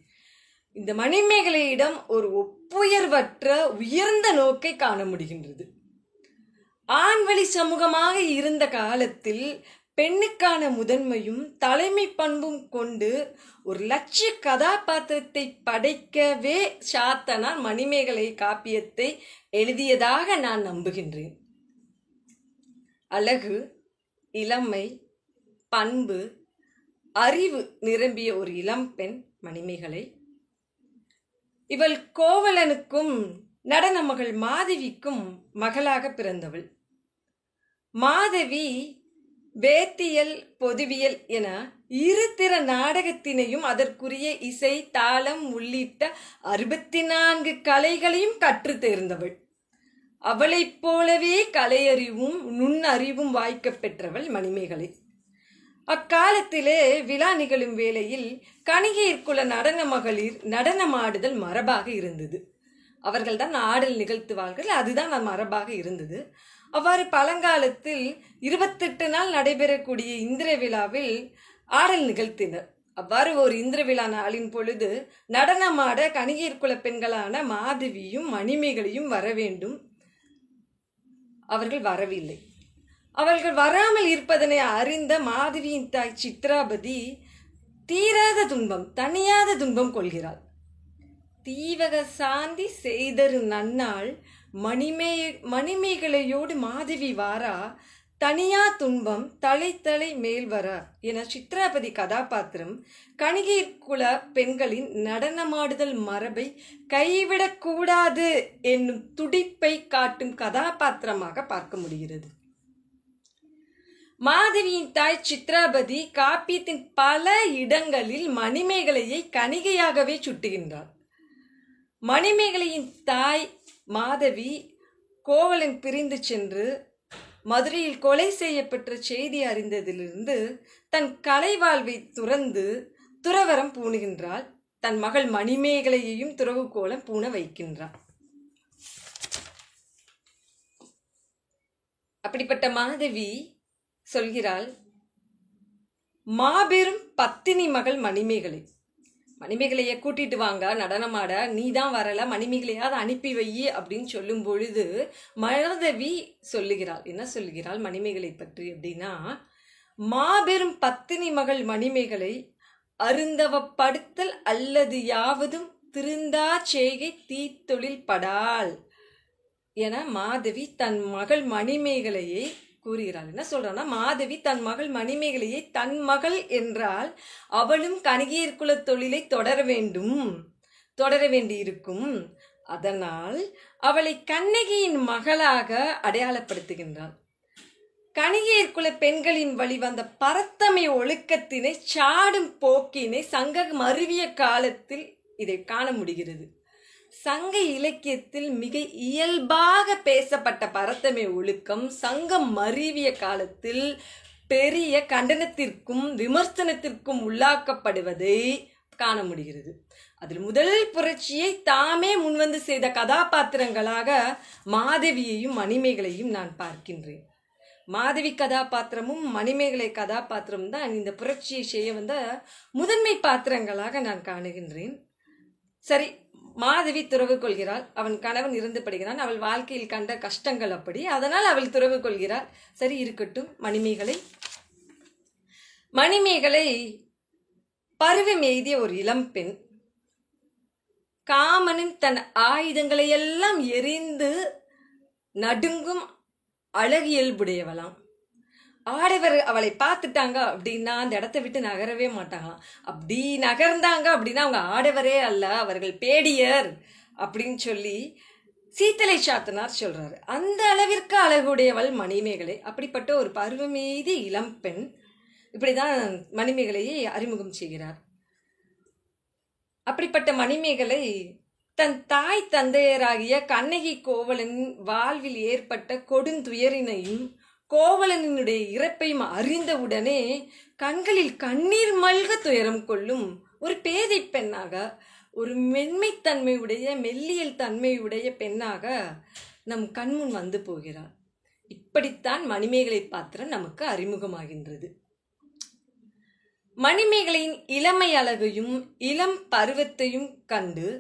இந்த மணிமேகலையிடம் ஒரு ஒப்புயர்வற்ற உயர்ந்த நோக்கை காண முடிகின்றது. ஆண்வழி சமூகமாக இருந்த காலத்தில் பெண்ணுக்கான முதன்மையும் தலைமை பண்பும் கொண்டு ஒரு லட்சிய கதாபாத்திரத்தை படைக்கவே சாத்தனார் மணிமேகலை காப்பியத்தை எழுதியதாக நான் நம்புகின்றேன். அழகு, இளமை, பண்பு, அறிவு நிரம்பிய ஒரு இளம்பெண் மணிமேகலை. இவள் கோவலனுக்கும் நடன மகள் மாதவிக்கும் மகளாக பிறந்தவள். மாதவி வேத்தியல் பொதுவியல் என இருதிற நாடகத்தினையும் அதற்குரிய இசை தாளம் உள்ளிட்ட 64 கலைகளையும் கற்று தேர்ந்தவள். அவளைப் போலவே கலையறிவும் நுண்ணறிவும் வாய்க்க பெற்றவள் மணிமேகலை. அக்காலத்திலே விழா நிகழும் வேளையில் கணிகையர் குல நடன மகளிர் நடனமாடுதல் மரபாக இருந்தது. அவர்கள்தான் ஆடல் நிகழ்த்துவார்கள், அதுதான் மரபாக இருந்தது. அவ்வாறு பழங்காலத்தில் 28 நாள் நடைபெறக்கூடிய இந்திர விழாவில் ஆடல் நிகழ்த்தினர். அவ்வாறு ஒரு இந்திர விழா நாளின் பொழுது நடனமாட கணிகையர் குல பெண்களான மாதவியும் மணிமேகலையும் வர வேண்டும். அவர்கள் வரவில்லை. அவர்கள் வராமல் இருப்பதனை அறிந்த மாதவியின் தாய் சித்ராபதி தீராத துன்பம், தனியாத துன்பம் கொள்கிறாள். தீவக சாந்தி செய்தரு நன்னாள் மணிமேகலையோடு மாதவி வாரா, தனியா துன்பம் தலை தலை மேல் வரா என சித்ராபதி கதாபாத்திரம் கணிகையர் குல பெண்களின் நடனமாடுதல் மரபை கைவிடக்கூடாது என்னும் துடிப்பை காட்டும் கதாபாத்திரமாக பார்க்க முடிகிறது. மாதவியின் தாய் சித்ராபதி காப்பியத்தின் பல இடங்களில் மணிமேகலையை கணிகையாகவே சுட்டுகின்றார். மணிமேகலையின் தாய் மாதவி கோவலன் பிரிந்து சென்று மதுரையில் கொலை செய்யப்பட்ட செய்தி அறிந்ததிலிருந்து தன் கலை வாழ்வை துறந்து துறவரம் பூணுகின்றாள். தன் மகள் மணிமேகலையையும் துறவு கோலம் பூண வைக்கின்றாள். அப்படிப்பட்ட மாதவி சொல்கிறாள், மாபெரும் பத்தினி மகள் மணிமேகலை. மணிமேகலையை கூட்டிட்டு வாங்க நடனமாட, நீ தான் வரல, மணிமேகலையாவது அனுப்பி வை அப்படின்னு சொல்லும் பொழுது மாதவி சொல்லுகிறாள். என்ன சொல்லுகிறாள் மணிமேகலை பற்றி அப்படின்னா, மாபெரும் பத்தினி மகள் மணிமேகலை அருந்தவப்படுத்தல் அல்லது யாவதும் திருந்தா செய்கை தீத்தொழில் படால் என மாதவி தன் மகள் மணிமேகலையை கூறுகிறாள். என்ன சொல்றான்னா, மாதவி தன் மகள் மணிமேகலையை தன் மகள் என்றால் அவளும் கணிகையர் குல தொழிலை தொடர வேண்டியிருக்கும். அதனால் அவளை கண்ணகியின் மகளாக அடையாளப்படுத்துகின்றாள். கணிகையர் குல பெண்களின் வழி வந்த பரத்தமை ஒழுக்கத்தினை சாடும் போக்கினை சங்கம் மருவிய காலத்தில் இதை காண முடிகிறது. சங்க இலக்கியத்தில் மிக இயல்பாக பேசப்பட்ட பரத்தமை ஒழுக்கம் சங்கம் மருவிய காலத்தில் பெரிய கண்டனத்திற்கும் விமர்சனத்திற்கும் உள்ளாக்கப்படுவதை காண முடிகிறது. அதில் முதல் புரட்சியை தாமே முன்வந்து செய்த கதாபாத்திரங்களாக மாதவியையும் மணிமேகலையும் நான் பார்க்கின்றேன். மாதவி கதாபாத்திரமும் மணிமேகலை கதாபாத்திரமும் தான் இந்த புரட்சியை செய்ய வந்த முதன்மை பாத்திரங்களாக நான் காணுகின்றேன். சரி, மாதவி துறவு கொள்கிறாள். அவன் கணவன் இறந்து படுகிறான். அவள் வாழ்க்கையில் கண்ட கஷ்டங்கள் அப்படி, அதனால் அவள் துறவு கொள்கிறாள். சரி இருக்கட்டும். மணிமேகலை பருவம் எய்திய ஒரு இளம்பெண். காமனின் தன் ஆயுதங்களை எல்லாம் எரிந்து நடுங்கும் அழகியல்புடையவளாம். ஆடவர் அவளை பார்த்துட்டாங்க அப்படின்னா அந்த இடத்த விட்டு நகரவே மாட்டாங்களாம். அப்படி நகர்ந்தாங்க அப்படின்னா அவங்க ஆடவரே அல்ல, அவர்கள் பேடியர் அப்படின்னு சொல்லி சீத்தலை சாத்தனார் சொல்றாரு. அந்த அளவிற்கு அழகுடையவள் மணிமேகலை. அப்படிப்பட்ட ஒரு பருவமீதி இளம்பெண். இப்படிதான் மணிமேகலையை அறிமுகம் செய்கிறார். அப்படிப்பட்ட மணிமேகலை தன் தாய் தந்தையராகிய கண்ணகி கோவலன் வாழ்வில் ஏற்பட்ட கொடுந்துயரினையும் கோவலனுடைய இறப்பையும் அறிந்தவுடனே கண்களில் கண்ணீர் மல்க துயரம் கொள்ளும் ஒரு பேதை பெண்ணாக, ஒரு மென்மைத்தன்மையுடைய மெல்லியல் தன்மையுடைய பெண்ணாக நம் கண்முன் வந்து போகிறார். இப்படித்தான் மணிமேகலை பாத்திரம் நமக்கு அறிமுகமாகின்றது. மணிமேகலையின் இளமை அழகையும் இளம் பருவத்தையும் கண்டு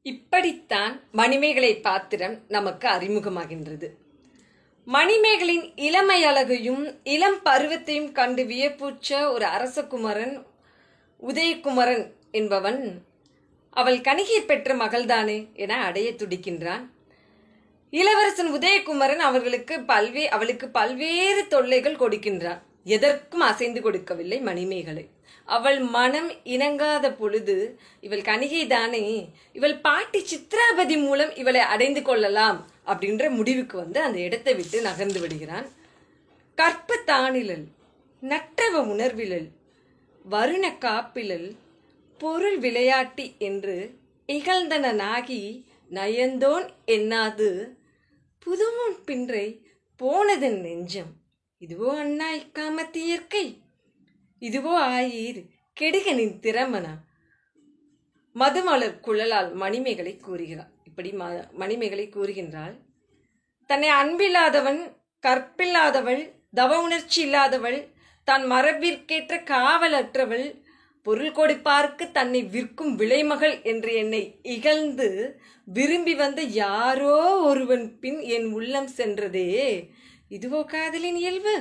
இப்படித்தான் மணிமேகலை பாத்திரம் நமக்கு அறிமுகமாகின்றது. மணிமேகலின் இளமை அழகையும் இளம் பருவத்தையும் கண்டு வியப்புற்ற ஒரு அரசகுமரன் உதயகுமரன் என்பவன் அவள் கணிகையர் பெற்ற மகள்தானே என அடைய துடிக்கின்றான். இளவரசன் உதயகுமரன் அவளுக்கு பல்வேறு தொல்லைகள் கொடுக்கின்றான். எதற்கும் அசைந்து கொடுக்கவில்லை மணிமேகலை. அவள் மனம் இணங்காத பொழுது, இவள் கணிகை தானே, இவள் பாட்டி சித்ராபதி மூலம் இவளை அடைந்து கொள்ளலாம் அப்படின்ற முடிவுக்கு வந்து அந்த இடத்தை விட்டு நகர்ந்து விடுகிறான். கற்ப தானிலல், நற்றவ உணர்விலல், வருண காப்பிலல், பொருள் விளையாட்டி என்று இகழ்ந்தனாகி நயந்தோன் என்னாது புதுமுன் பின்றை போனதன் நெஞ்சம். இதுவோ அண்ணா இக்காமத்து இயற்கை, இதுவோ ஆயீர் கெடுகனின் திறமனா. மதுமலர் குழலால் மணிமேகலை கூறுகிறாள். இப்படி மணிமேகலை கூறுகின்றாள், தன்னை அன்பில்லாதவன், கற்பில்லாதவள், தவ உணர்ச்சி இல்லாதவள், தான் மரபிற்கேற்ற காவலற்றவள், பொருள் கொடுப்பார்க்கு தன்னை விற்கும் விலைமகள் என்று என்னை இகழ்ந்து விரும்பி வந்த யாரோ ஒருவன் பின் என் உள்ளம் சென்றதே. இதுவோ காதலின் இயல்பு.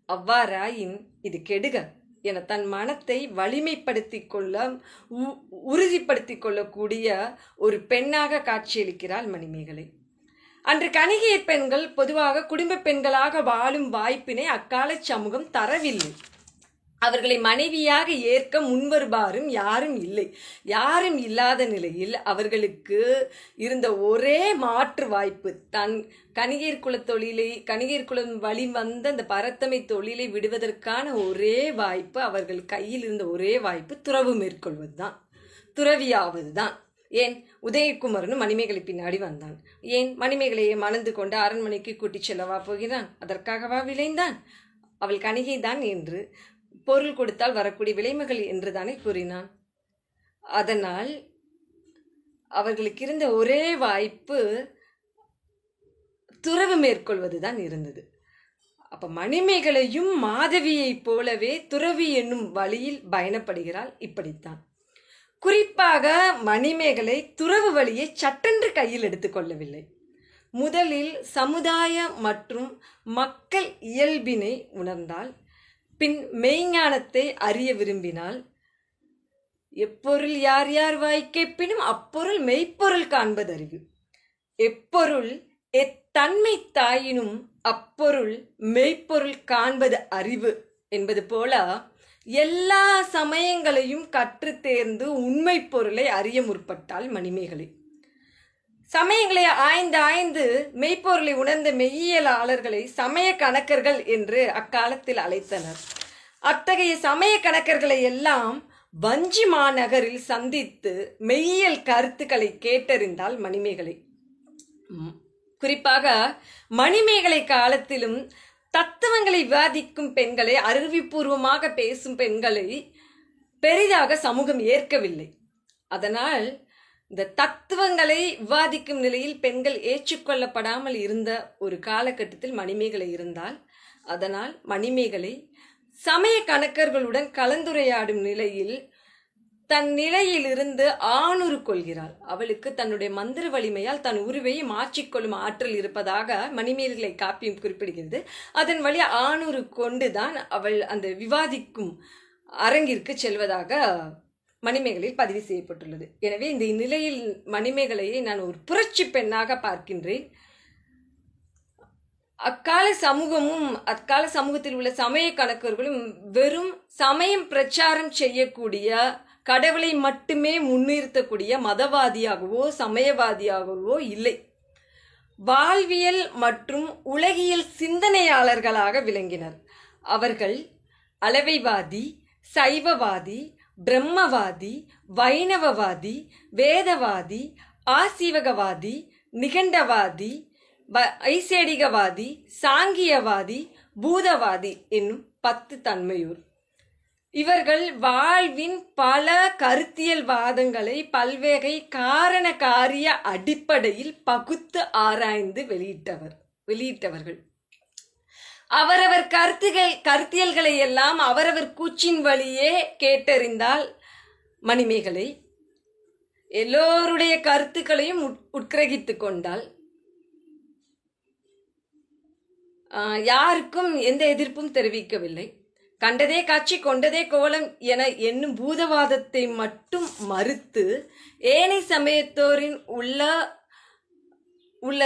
அவ்வாறாயின் இது கெடுக என தன் மனத்தை வலிமைப்படுத்திக் கொள்ள, உறுதிப்படுத்திக் கொள்ளக்கூடிய ஒரு பெண்ணாக காட்சியளிக்கிறாள் மணிமேகலை. அன்று கணிகை பெண்கள் பொதுவாக குடும்ப பெண்களாக வாழும் வாய்ப்பினை அக்கால சமூகம் தரவில்லை. அவர்களை மனைவியாக ஏற்க முன்வருபாரும் யாரும் இல்லை. யாரும் இல்லாத நிலையில் அவர்களுக்கு இருந்த ஒரே மாற்று வாய்ப்பு, தன் கணிகர் குல தொழிலை, கணிகர் குலம் வழி வந்த அந்த பரத்தமை தொழிலை விடுவதற்கான ஒரே வாய்ப்பு, அவர்கள் கையில் இருந்த ஒரே வாய்ப்பு துறவு மேற்கொள்வதுதான், துறவியாவதுதான். ஏன் உதயகுமாரனும் மணிமேகலை பின்னாடி வந்தான். ஏன் மணிமேகலையை மணந்து கொண்டு அரண்மனைக்கு கூட்டிச் செல்லவா போகிறான்? அதற்காகவா விளைந்தான்? அவள் கணிகை தான் என்று, பொருள் கொடுத்தால் வரக்கூடிய விலைமகள் என்றுதானே கூறினான். அதனால் அவர்களுக்கு இருந்த ஒரே வாய்ப்பு துறவு மேற்கொள்வதுதான் இருந்தது. அப்ப மணிமேகலையும் மாதவியை போலவே துறவி என்னும் வழியில் பயணப்படுகிறாள். இப்படித்தான். குறிப்பாக மணிமேகலை துறவு வழியை சட்டென்று கையில் எடுத்துக்கொள்ளவில்லை. முதலில் சமுதாய மற்றும் மக்கள் இயல்பினை உணர்ந்தால், பின் மெய்ஞானத்தை அறிய விரும்பினால், எப்பொருள் யார் யார் வாய்க்கேப்பினும் அப்பொருள் மெய்ப்பொருள் காண்பது அறிவு, எப்பொருள் எத்தன்மை தாயினும் அப்பொருள் மெய்ப்பொருள் காண்பது அறிவு என்பது போல எல்லா சமயங்களையும் கற்று தேர்ந்து உண்மை பொருளை அறிய முற்பட்டாள் மணிமேகலை. சமயங்களை ஆய்ந்து மெய்ப்பொருளை உணர்ந்த மெய்யியலாளர்களை சமய கணக்கர்கள் என்று அக்காலத்தில் அழைத்தனர். அத்தகைய சமய கணக்கர்களை எல்லாம் வஞ்சி மாநகரில் சந்தித்து மெய்யியல் கருத்துக்களை கேட்டறிந்தாள் மணிமேகலை. குறிப்பாக மணிமேகலை காலத்திலும் தத்துவங்களை விவாதிக்கும் பெண்களை, அறிவுபூர்வமாக பேசும் பெண்களை பெரிதாக சமூகம் ஏற்கவில்லை. அதனால் இந்த தத்துவங்களை விவாதிக்கும் நிலையில் பெண்கள் ஏற்றுக்கொள்ளப்படாமல் இருந்த ஒரு காலகட்டத்தில் மணிமேகலை இருந்தால், அதனால் மணிமேகலை சமய கணக்கர்களுடன் கலந்துரையாடும் நிலையில் தன் நிலையிலிருந்து ஆணுறு கொள்கிறாள். அவளுக்கு தன்னுடைய மந்திர வலிமையால் தன் உருவையை மாற்றிக்கொள்ளும் ஆற்றல் இருப்பதாக மணிமேகலை காப்பியம் குறிப்பிடுகிறது. அதன் வழி ஆணுறு கொண்டுதான் அவள் அந்த விவாதிக்கும் அரங்கிற்கு செல்வதாக மணிமேகலையில் பதிவு செய்யப்பட்டுள்ளது. எனவே இந்த நிலையில் மணிமேகலையை நான் ஒரு புரட்சி பெண்ணாக பார்க்கின்றேன். அக்கால சமூகமும் அக்கால சமூகத்தில் உள்ள சமய கணக்கர்களும் வெறும் சமயம் பிரச்சாரம் செய்யக்கூடிய, கடவுளை மட்டுமே முன்னிறுத்தக்கூடிய மதவாதியாகவோ சமயவாதியாகவோ இல்லை. வாழ்வியல் மற்றும் உலகியல் சிந்தனையாளர்களாக விளங்கினர். அவர்கள் அளவைவாதி, சைவவாதி, பிரம்மவாதி, வைணவவாதி, வேதவாதி, ஆசீவகவாதி, நிகண்டவாதி, ஐசேடிகவாதி, சாங்கியவாதி, பூதவாதி என்னும் 10 தன்மையூர். இவர்கள் வாழ்வின் பல கருத்தியல் வாதங்களை பல்வேறு காரண காரிய அடிப்படையில் பகுத்து ஆராய்ந்து வெளியிட்டவர்கள். அவரவர் கருத்தியல்களை எல்லாம் அவரவர் கூச்சின் வழியே கேட்டறிந்தால் மணிமேகலை எல்லோருடைய கருத்துக்களையும் உட்கிரகித்துக் கொண்டால், யாருக்கும் எந்த எதிர்ப்பும் தெரிவிக்கவில்லை. கண்டதே காட்சி கொண்டதே கோலம் என என்னும் பூதவாதத்தை மட்டும் மறுத்து ஏனைய சமயத்தோரின் உள்ள உள்ள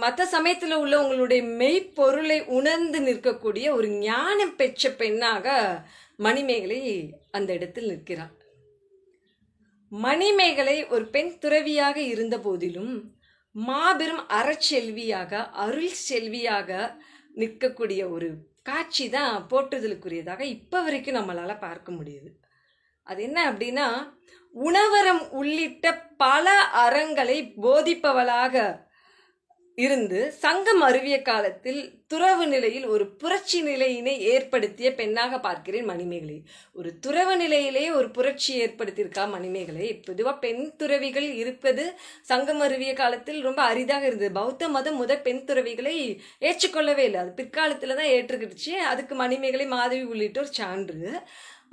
மற்ற சமயத்துல உள்ள உங்களுடைய மெய்ப்பொருளை உணர்ந்து நிற்கக்கூடிய ஒரு ஞானம் பெற்ற பெண்ணாக மணிமேகலை அந்த இடத்தில் நிற்கிறார். மணிமேகலை ஒரு பெண் துறவியாக இருந்த போதிலும் மாபெரும் அறச்செல்வியாக அருள் செல்வியாக நிற்கக்கூடிய ஒரு காட்சி தான் போற்றுதலுக்குரியதாக இப்ப வரைக்கும் நம்மளால பார்க்க முடியுது. அது என்ன அப்படின்னா, உணவரம் உள்ளிட்ட பல அறங்களை போதிப்பவளாக இருந்து சங்கம் அருவிய காலத்தில் துறவு நிலையில் ஒரு புரட்சி நிலையினை ஏற்படுத்திய பெண்ணாக பார்க்கிறேன் மணிமேகலை. ஒரு துறவு நிலையிலே ஒரு புரட்சி ஏற்படுத்தியிருக்கா மணிமேகலை. பொதுவா பெண் துறவிகள் இருப்பது சங்கம் அருவிய காலத்தில் ரொம்ப அரிதாக இருந்தது. பௌத்த மதம் முதல் பெண் துறவிகளை ஏற்றுக்கொள்ளவே இல்லை. அது பிற்காலத்துலதான் ஏற்றுக்கிடுச்சு. அதுக்கு மணிமேகலை, மாதவி உள்ளிட்டோர் சான்று.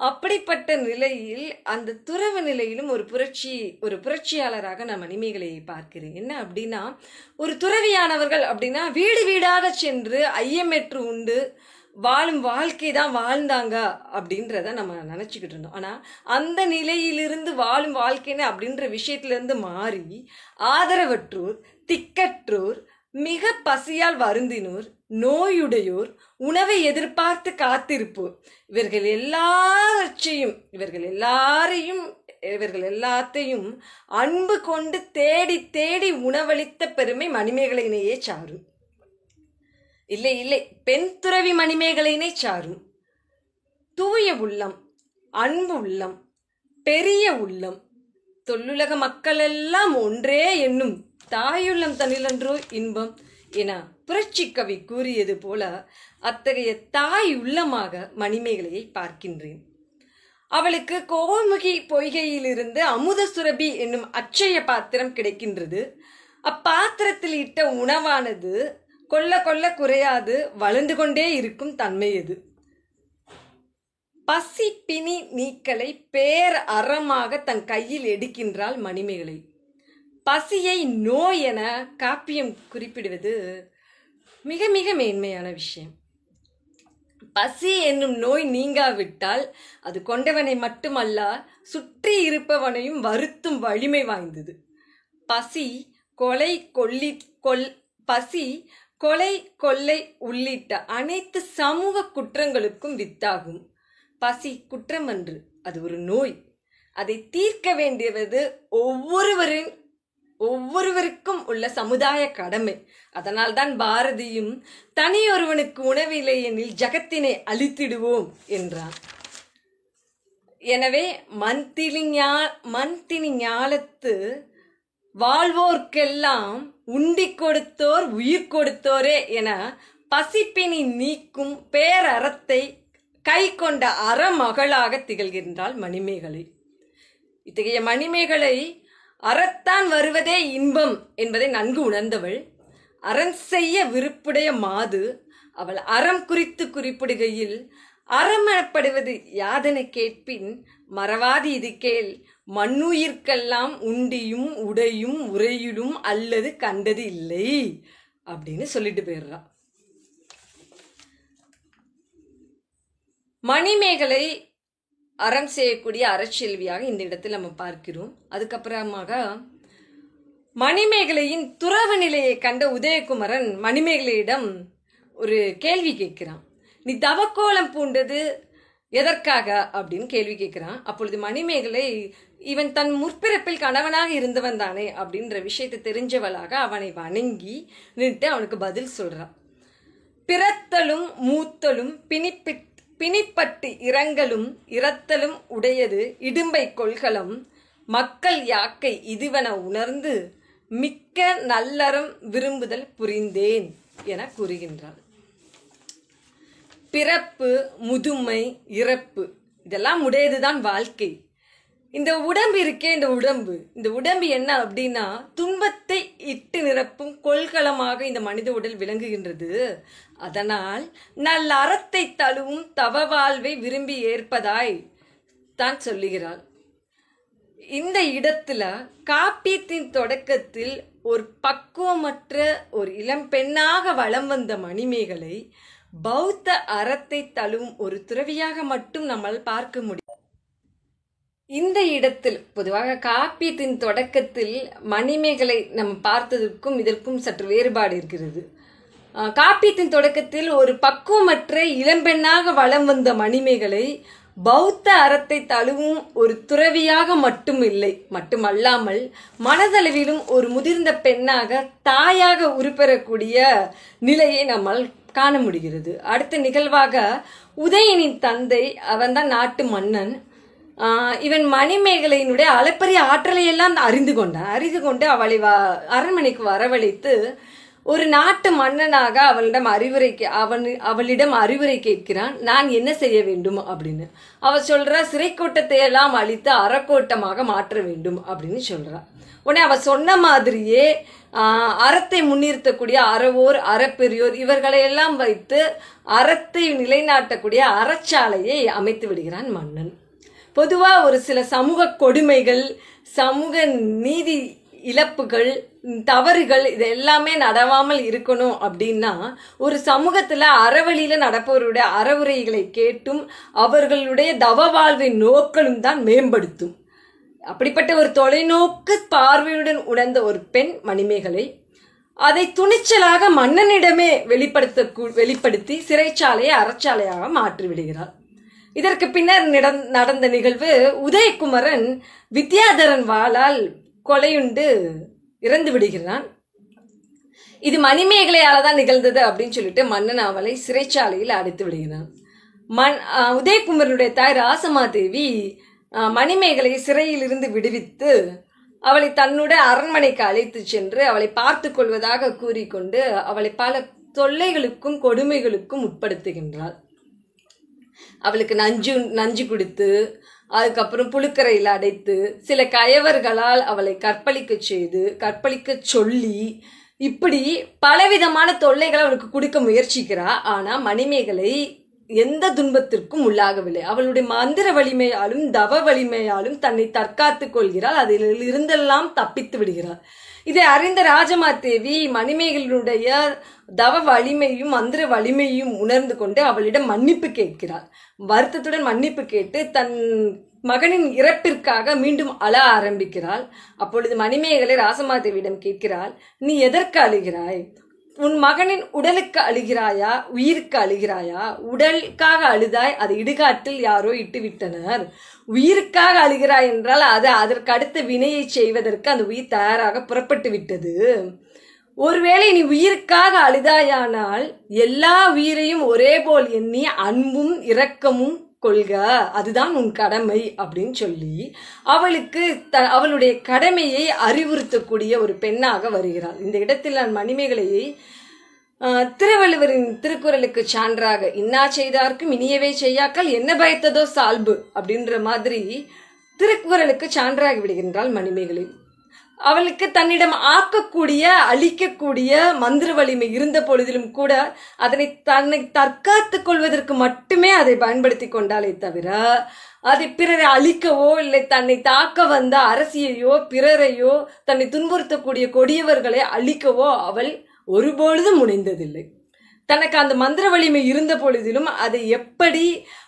அப்படிப்பட்ட நிலையில் அந்த துறவு நிலையிலும் ஒரு புரட்சியாளராக நான் மணிமேகலையை பார்க்கிறேன். என்ன அப்படின்னா, ஒரு துறவியானவர்கள் அப்படின்னா வீடு வீடாக சென்று ஐயமேற்று உண்டு வாழும் வாழ்க்கை தான் வாழ்ந்தாங்க அப்படின்றத நம்ம நினைச்சுக்கிட்டு இருந்தோம். ஆனா அந்த நிலையிலிருந்து வாழும் வாழ்க்கைன்னு அப்படின்ற விஷயத்துல இருந்து மாறி ஆதரவற்றோர், திக்கற்றோர், மிக பசியால் வருந்தினோர், நோயுடையோர், உணவை எதிர்பார்த்து காத்திருப்போர், இவர்கள் எல்லாத்தையும் அன்பு கொண்டு தேடி தேடி உணவளித்த பெருமை மணிமேகலையினையே சாரும். இல்லை, பெண் துறவி மணிமேகலையினை சாரும். தூய உள்ளம், அன்பு உள்ளம், பெரிய உள்ளம், தொல்லுலக மக்கள் எல்லாம் ஒன்றே என்னும் தாயுள்ளம் தனிலன்றோ இன்பம் என புரட்சி கவி கூறியது போல அத்தகைய தாய் உள்ளமாக மணிமேகலையை பார்க்கின்றேன். அவளுக்கு கோமுகி பொய்கையிலிருந்து அமுத சுரபி என்னும் அட்சய பாத்திரம் கிடைக்கின்றது. அப்பாத்திரத்தில் இட்ட உணவானது கொல்ல கொல்ல குறையாது வளர்ந்து கொண்டே இருக்கும் தன்மையது. பசி பிணி நீக்கலை பேர் அறமாக தன் கையில் எடுக்கின்றாள் மணிமேகலை. பசியை நோய் என காப்பியம் குறிப்பிடுவது மிக மிக மேன்மையான விஷயம். பசி என்னும் நோய் நீங்காவிட்டால் அது கொண்டவனை மட்டுமல்ல, சுற்றி இருப்பவனையும் வருத்தும் வலிமை வாய்ந்தது. பசி கொலை கொள்ளை உள்ளிட்ட அனைத்து சமூக குற்றங்களுக்கும் வித்தாகும். பசி குற்றம் அன்று, அது ஒரு நோய். அதை தீர்க்க வேண்டியது ஒவ்வொருவருக்கும் உள்ள சமுதாய கடமை. அதனால்தான் பாரதியும் தனியொருவனுக்கு உணவில்லை எனில் ஜகத்தினை அழித்திடுவோம் என்றான். எனவே மண்தினி ஞாலத்து வாழ்வோர்க்கெல்லாம் உண்டி கொடுத்தோர் உயிர் கொடுத்தோரே என பசிப்பினி நீக்கும் பேரறத்தை கை கொண்ட அறமகளாக திகழ்கின்றாள் மணிமேகலை. இத்தகைய மணிமேகலை அறத்தான் வருவதே இன்பம் என்பதை நன்கு உணர்ந்தவள். அறம் செய்ய விருப்புடைய மாது. அவள் அறம் குறித்து குறிப்பிடுகையில், அறம் எனப்படுவது யாதென கேட்பின் மறவாதி இது கேள், மண்ணுயிர்க்கெல்லாம் உண்டியும் உடையும் உரையிலும் அல்லது கண்டது இல்லை அப்படின்னு சொல்லிட்டு போயிடுறா. மணிமேகலை அறம் செய்யக்கூடிய அறச்செல்வியாக இந்த இடத்தில் நம்ம பார்க்கிறோம். அதுக்கப்புறமாக மணிமேகலையின் துறவு நிலையை கண்ட உதயகுமரன் மணிமேகலையிடம் ஒரு கேள்வி கேட்கிறான். நீ தவக்கோலம் பூண்டது எதற்காக அப்படின்னு கேள்வி கேட்கிறான். அப்பொழுது மணிமேகலை, இவன் தன் முற்பிறப்பில் கணவனாக இருந்தவன் தானே அப்படின்ற விஷயத்தை தெரிஞ்சவளாக அவனை வணங்கி நின்று அவனுக்கு பதில் சொல்றான். பிறத்தலும் மூத்தலும் பிணிப்பட்டு இரங்கலும் இரத்தலும் உடையது இடும்பை கொள்கலம், மக்கள் யாக்கை இதுவென உணர்ந்து மிக்க நல்லறம் விரும்புதல் புரிந்தேன் என கூறுகின்றாள். பிறப்பு, முதுமை, இறப்பு இதெல்லாம் உடையதுதான் வாழ்க்கை. இந்த உடம்பு இருக்கே, இந்த உடம்பு என்ன அப்படின்னா, துன்பத்தை இட்டு நிரப்பும் கொள்கலமாக இந்த மனித உடல் விளங்குகின்றது. அதனால் நல்ல அறத்தை தழுவும் தவ வாழ்வை விரும்பி ஏற்பதாய் தான் சொல்லுகிறாள். இந்த இடத்துல காப்பியத்தின் தொடக்கத்தில் ஒரு பக்குவமற்ற ஒரு இளம் பெண்ணாக வலம் வந்த மணிமேகலை பௌத்த அறத்தை தழுவும் ஒரு துறவியாக மட்டும் நம்மால் பார்க்க முடியும். இந்த இடத்தில் பொதுவாக காப்பியத்தின் தொடக்கத்தில் மணிமேகலை நம்ம பார்த்ததற்கும் இதற்கும் சற்று வேறுபாடு இருக்கிறது. காப்பியத்தின் தொடக்கத்தில் ஒரு பக்குவமற்ற இளம்பெண்ணாக வலம் வந்த மணிமேகலை பௌத்த அறத்தை தழுவும் ஒரு துறவியாக மட்டுமல்லாமல் மனதளவிலும் ஒரு முதிர்ந்த பெண்ணாக தாயாக உருப்பெறக்கூடிய நிலையை நம்மால் காண முடிகிறது. அடுத்த நிகழ்வாக உதயனின் தந்தை, அவன்தான் நாட்டு மன்னன். இவன் மணிமேகலையினுடைய அளப்பரிய ஆற்றலை எல்லாம் அறிந்து கொண்டு அவளை அரண்மனைக்கு வரவழைத்து ஒரு நாட்டு மன்னனாக அவளிடம் அறிவுரை கேட்கிறான். நான் என்ன செய்ய வேண்டும் அப்படின்னு. அவ சொல்றா, சிறைக்கோட்டத்தை எல்லாம் அழித்து அறக்கோட்டமாக மாற்ற வேண்டும் அப்படின்னு சொல்றா. உடனே அவ சொன்ன மாதிரியே அறத்தை முன்னிறுத்தக்கூடிய அறவோர், அறப்பெரியோர் இவர்களை எல்லாம் வைத்து அறத்தை நிலைநாட்டக்கூடிய அறச்சாலையை அமைத்து விடுகிறான் மன்னன். பொதுவா ஒரு சில சமூக கொடுமைகள், சமூக நீதி இழப்புகள், தவறுகள் இது எல்லாமே நடவாமல் இருக்கணும் அப்படின்னா ஒரு சமூகத்துல அறவழியில நடப்பவருடைய அறவுரைகளை கேட்டும் அவர்களுடைய தவ வாழ்வின் நோக்களும் தான் மேம்படுத்தும். அப்படிப்பட்ட ஒரு தொலைநோக்கு பார்வையுடன் உணர்ந்த ஒரு பெண் மணிமேகலை. அதை துணிச்சலாக மன்னனிடமே வெளிப்படுத்தி சிறைச்சாலையை அறச்சாலையாக மாற்றிவிடுகிறார். இதற்கு பின்னர் நடந்த நிகழ்வு, உதயகுமரன் வித்யாதரன் வாளால் கொலையுண்டு இறந்து விடுகிறான். இது மணிமேகலையால தான் நிகழ்ந்தது அப்படின்னு சொல்லிட்டு மன்னன் அவளை சிறைச்சாலையில் அடைத்து விடுகிறான். உதயகுமரனுடைய தாய் ராசமாதேவி மணிமேகலையை சிறையில் இருந்து விடுவித்து அவளை தன்னுடைய அரண்மனைக்கு அழைத்து சென்று அவளை பார்த்து கொள்வதாக கூறிக்கொண்டு அவளை பல தொல்லைகளுக்கும் கொடுமைகளுக்கும் உட்படுத்துகின்றாள். அவளுக்கு நஞ்சு கொடுத்து, அதுக்கப்புறம் புழுக்கரையில் அடைத்து, சில கயவர்களால் அவளை கற்பழிக்க சொல்லி, இப்படி பலவிதமான தொல்லைகளை அவளுக்கு கொடுக்க முயற்சிக்கிறா. ஆனா மணிமேகலை எந்த துன்பத்திற்கும் உள்ளாகவில்லை. அவளுடைய மந்திர வலிமையாலும் தவ வலிமையாலும் தன்னை தற்காத்துக் கொள்கிறாள். அதில் இருந்தெல்லாம் தப்பித்து விடுகிறாள். இதை அறிந்த ராஜமாதேவி மணிமேகலையுடைய தவ வலிமையும் மந்திர வலிமையும் உணர்ந்து கொண்டு அவளிடம் மன்னிப்பு கேட்கிறாள். வருத்தத்துடன் மன்னிப்பு கேட்டு தன் மகனின் இறப்பிற்காக மீண்டும் அழ ஆரம்பிக்கிறாள். அப்பொழுது மணிமேகலை ராசமாதேவியிடம் கேட்கிறாள், நீ எதற்கு அழுகிறாய்? உன் மகனின் உடலுக்கு அழுகிறாயா, உயிருக்கு அழுகிறாயா? உடலுக்காக அழுதாய், அது இடுகாட்டில் யாரோ இட்டு விட்டனர். உயிருக்காக அழுகிறாய் என்றால் அதற்கு அடுத்த வினையை செய்வதற்கு அந்த உயிர் தயாராக புறப்பட்டு விட்டது. ஒருவேளை நீ உயிருக்காக அழுதாயானால் எல்லா உயிரையும் ஒரே போல் எண்ணி அன்பும் இரக்கமும் கொள்க, அதுதான் உன் கடமை அப்படின்னு சொல்லி அவளுக்கு அவளுடைய கடமையை அறிவுறுத்தக்கூடிய ஒரு பெண்ணாக வருகிறாள். இந்த இடத்தில் நான் மணிமேகலையை திருவள்ளுவரின் திருக்குறளுக்கு சான்றாக, இன்னா செய்தார்க்கும் இனியவே செய்யாக்கள் என்ன பயத்ததோ சால்பு அப்படின்ற மாதிரி திருக்குறளுக்கு சான்றாகி விடுகின்றாள் மணிமேகலை. அவளுக்கு தன்னிடம் ஆக்கக்கூடிய அழிக்கக்கூடிய மந்திர வலிமை இருந்த பொழுதிலும் கூட தன்னை தற்காத்துக் கொள்வதற்கு மட்டுமே அதை பயன்படுத்தி கொண்டாலே தவிர அதை பிறரை அழிக்கவோ இல்லை தன்னை தாக்க வந்த அரசியையோ பிறரையோ தன்னை துன்புறுத்தக்கூடிய கொடியவர்களை அழிக்கவோ அவள் ஒருபொழுதும் முனைந்ததில்லை. தனக்கு அந்த மந்திர வலிமை இருந்த பொழுதிலும் அதை எப்படி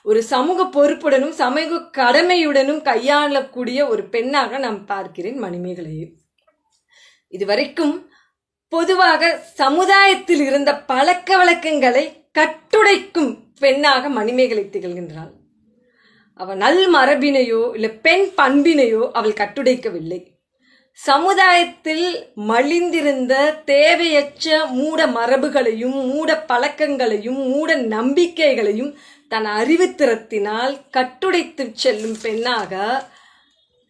ஒரு சமூக பொறுப்புடனும் சமூக கடமையுடனும் கையாளக்கூடிய ஒரு பெண்ணாக நான் பார்க்கிறேன் மணிமேகலையை. இதுவரைக்கும் பொதுவாக சமுதாயத்தில் இருந்த பழக்க வழக்கங்களை கட்டுடைக்கும் பெண்ணாக மணிமேகலை திகழ்கின்றாள். அவள் நல் மரபினையோ இல்லை பெண் பண்பினையோ அவள் கட்டுடைக்கவில்லை. சமுதாயத்தில் மலிந்திருந்த தேவையற்ற மூட மரபுகளையும் மூட பழக்கங்களையும் மூட நம்பிக்கைகளையும் தன் அறிவுத்திறத்தினால் கட்டுடைத்து செல்லும் பெண்ணாக,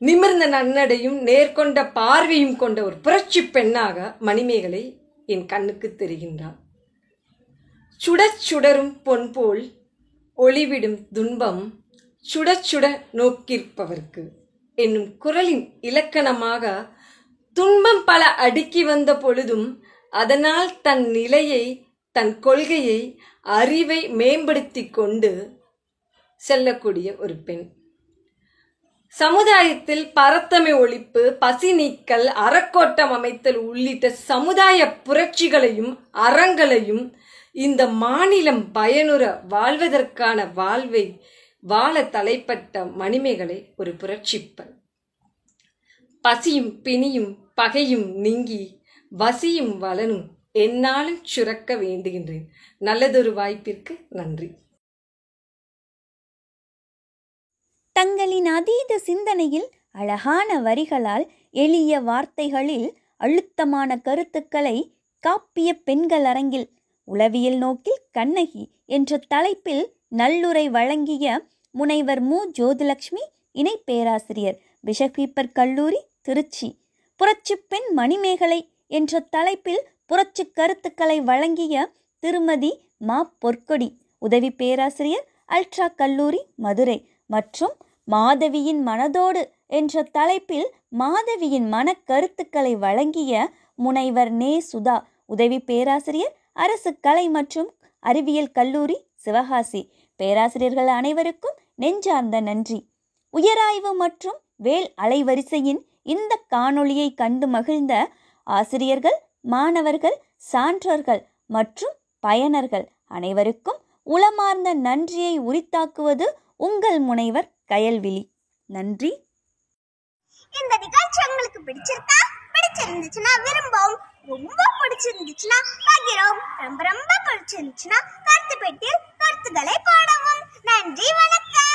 நிமிர்ந்த நன்னடையும் நேர்கொண்ட பார்வையும் கொண்ட ஒரு புரட்சி பெண்ணாக மணிமேகலை என் கண்ணுக்கு தெரிகின்றாள். சுடச்சுடரும் பொன் போல் ஒளிவிடும் துன்பம் சுடச்சுட நோக்கியிருப்பவர்க்கு என்னும் குரலின் இலக்கணமாக துன்பம் பல அடுக்கி வந்த பொழுதும் அதனால் தன் நிலையை, தன் கொள்கையை, அறிவை மேம்படுத்தி கொண்டு செல்லக்கூடிய ஒரு பெண். சமுதாயத்தில் பரத்தமை ஒழிப்பு, பசி நீக்கல், அறக்கோட்டம் அமைத்தல் உள்ளிட்ட சமுதாய புரட்சிகளையும் அறங்களையும் இந்த மாநிலம் பயனுற வாழ்வதற்கான வாழ்வை வாழ தலைப்பட்ட மணிமேகலை ஒரு புரட்சிப்பெண். பசியும் பிணியும் பகையும் நீங்கி வசியும் வளனும் என்னாலும் சுரக்க வேண்டுகின்றேன். நல்லதொரு வாய்ப்பிற்கு நன்றி. தங்களின் அதீத சிந்தனையில் அழகான வரிகளால் எளிய வார்த்தைகளில் அழுத்தமான கருத்துக்களை காப்பிய பெண்கள் அரங்கில் உளவியல் நோக்கில் கண்ணகி என்ற தலைப்பில் நல்லுரை வழங்கிய முனைவர் மு. ஜோதிலட்சுமி, இணை பேராசிரியர், பிஷப் ஹீப்பர் கல்லூரி, திருச்சி. புரட்சிப்பெண் மணிமேகலை என்ற தலைப்பில் புரட்சி கருத்துக்களை வழங்கிய திருமதி மா. பொற்கொடி, உதவி பேராசிரியர், அல்ட்ரா கல்லூரி, மதுரை. மற்றும் மாதவியின் மனதோடு என்ற தலைப்பில் மாதவியின் மனக்கருத்துக்களை வழங்கிய முனைவர் நே. சுதா, உதவி பேராசிரியர், அரசு கலை மற்றும் அறிவியல் கல்லூரி, சிவகாசி. பேராசிரியர்கள் அனைவருக்கும் நெஞ்சார்ந்த நன்றி. உயராய்வு மற்றும் வேல் அலைவரிசையின் இந்த காணொளியை கண்டு மகிழ்ந்த ஆசிரியர்கள், மாணவர்கள், சான்றோர்கள் மற்றும் பயனர்கள் அனைவருக்கும் உளமார்ந்த நன்றியை உரித்தாக்குவது உங்கள் முனைவர் கயல்விழி. நன்றி. இந்த நிகழ்ச்சி உங்களுக்கு பிடிச்சிருந்துச்சுன்னா விரும்பவும், ரொம்ப பிடிச்சிருந்துச்சுன்னா பகிரவும், ரொம்ப பிடிச்சிருந்துச்சுன்னா கருத்து பெட்டியில் கருத்துக்களை போடவும். நன்றி, வணக்கம்.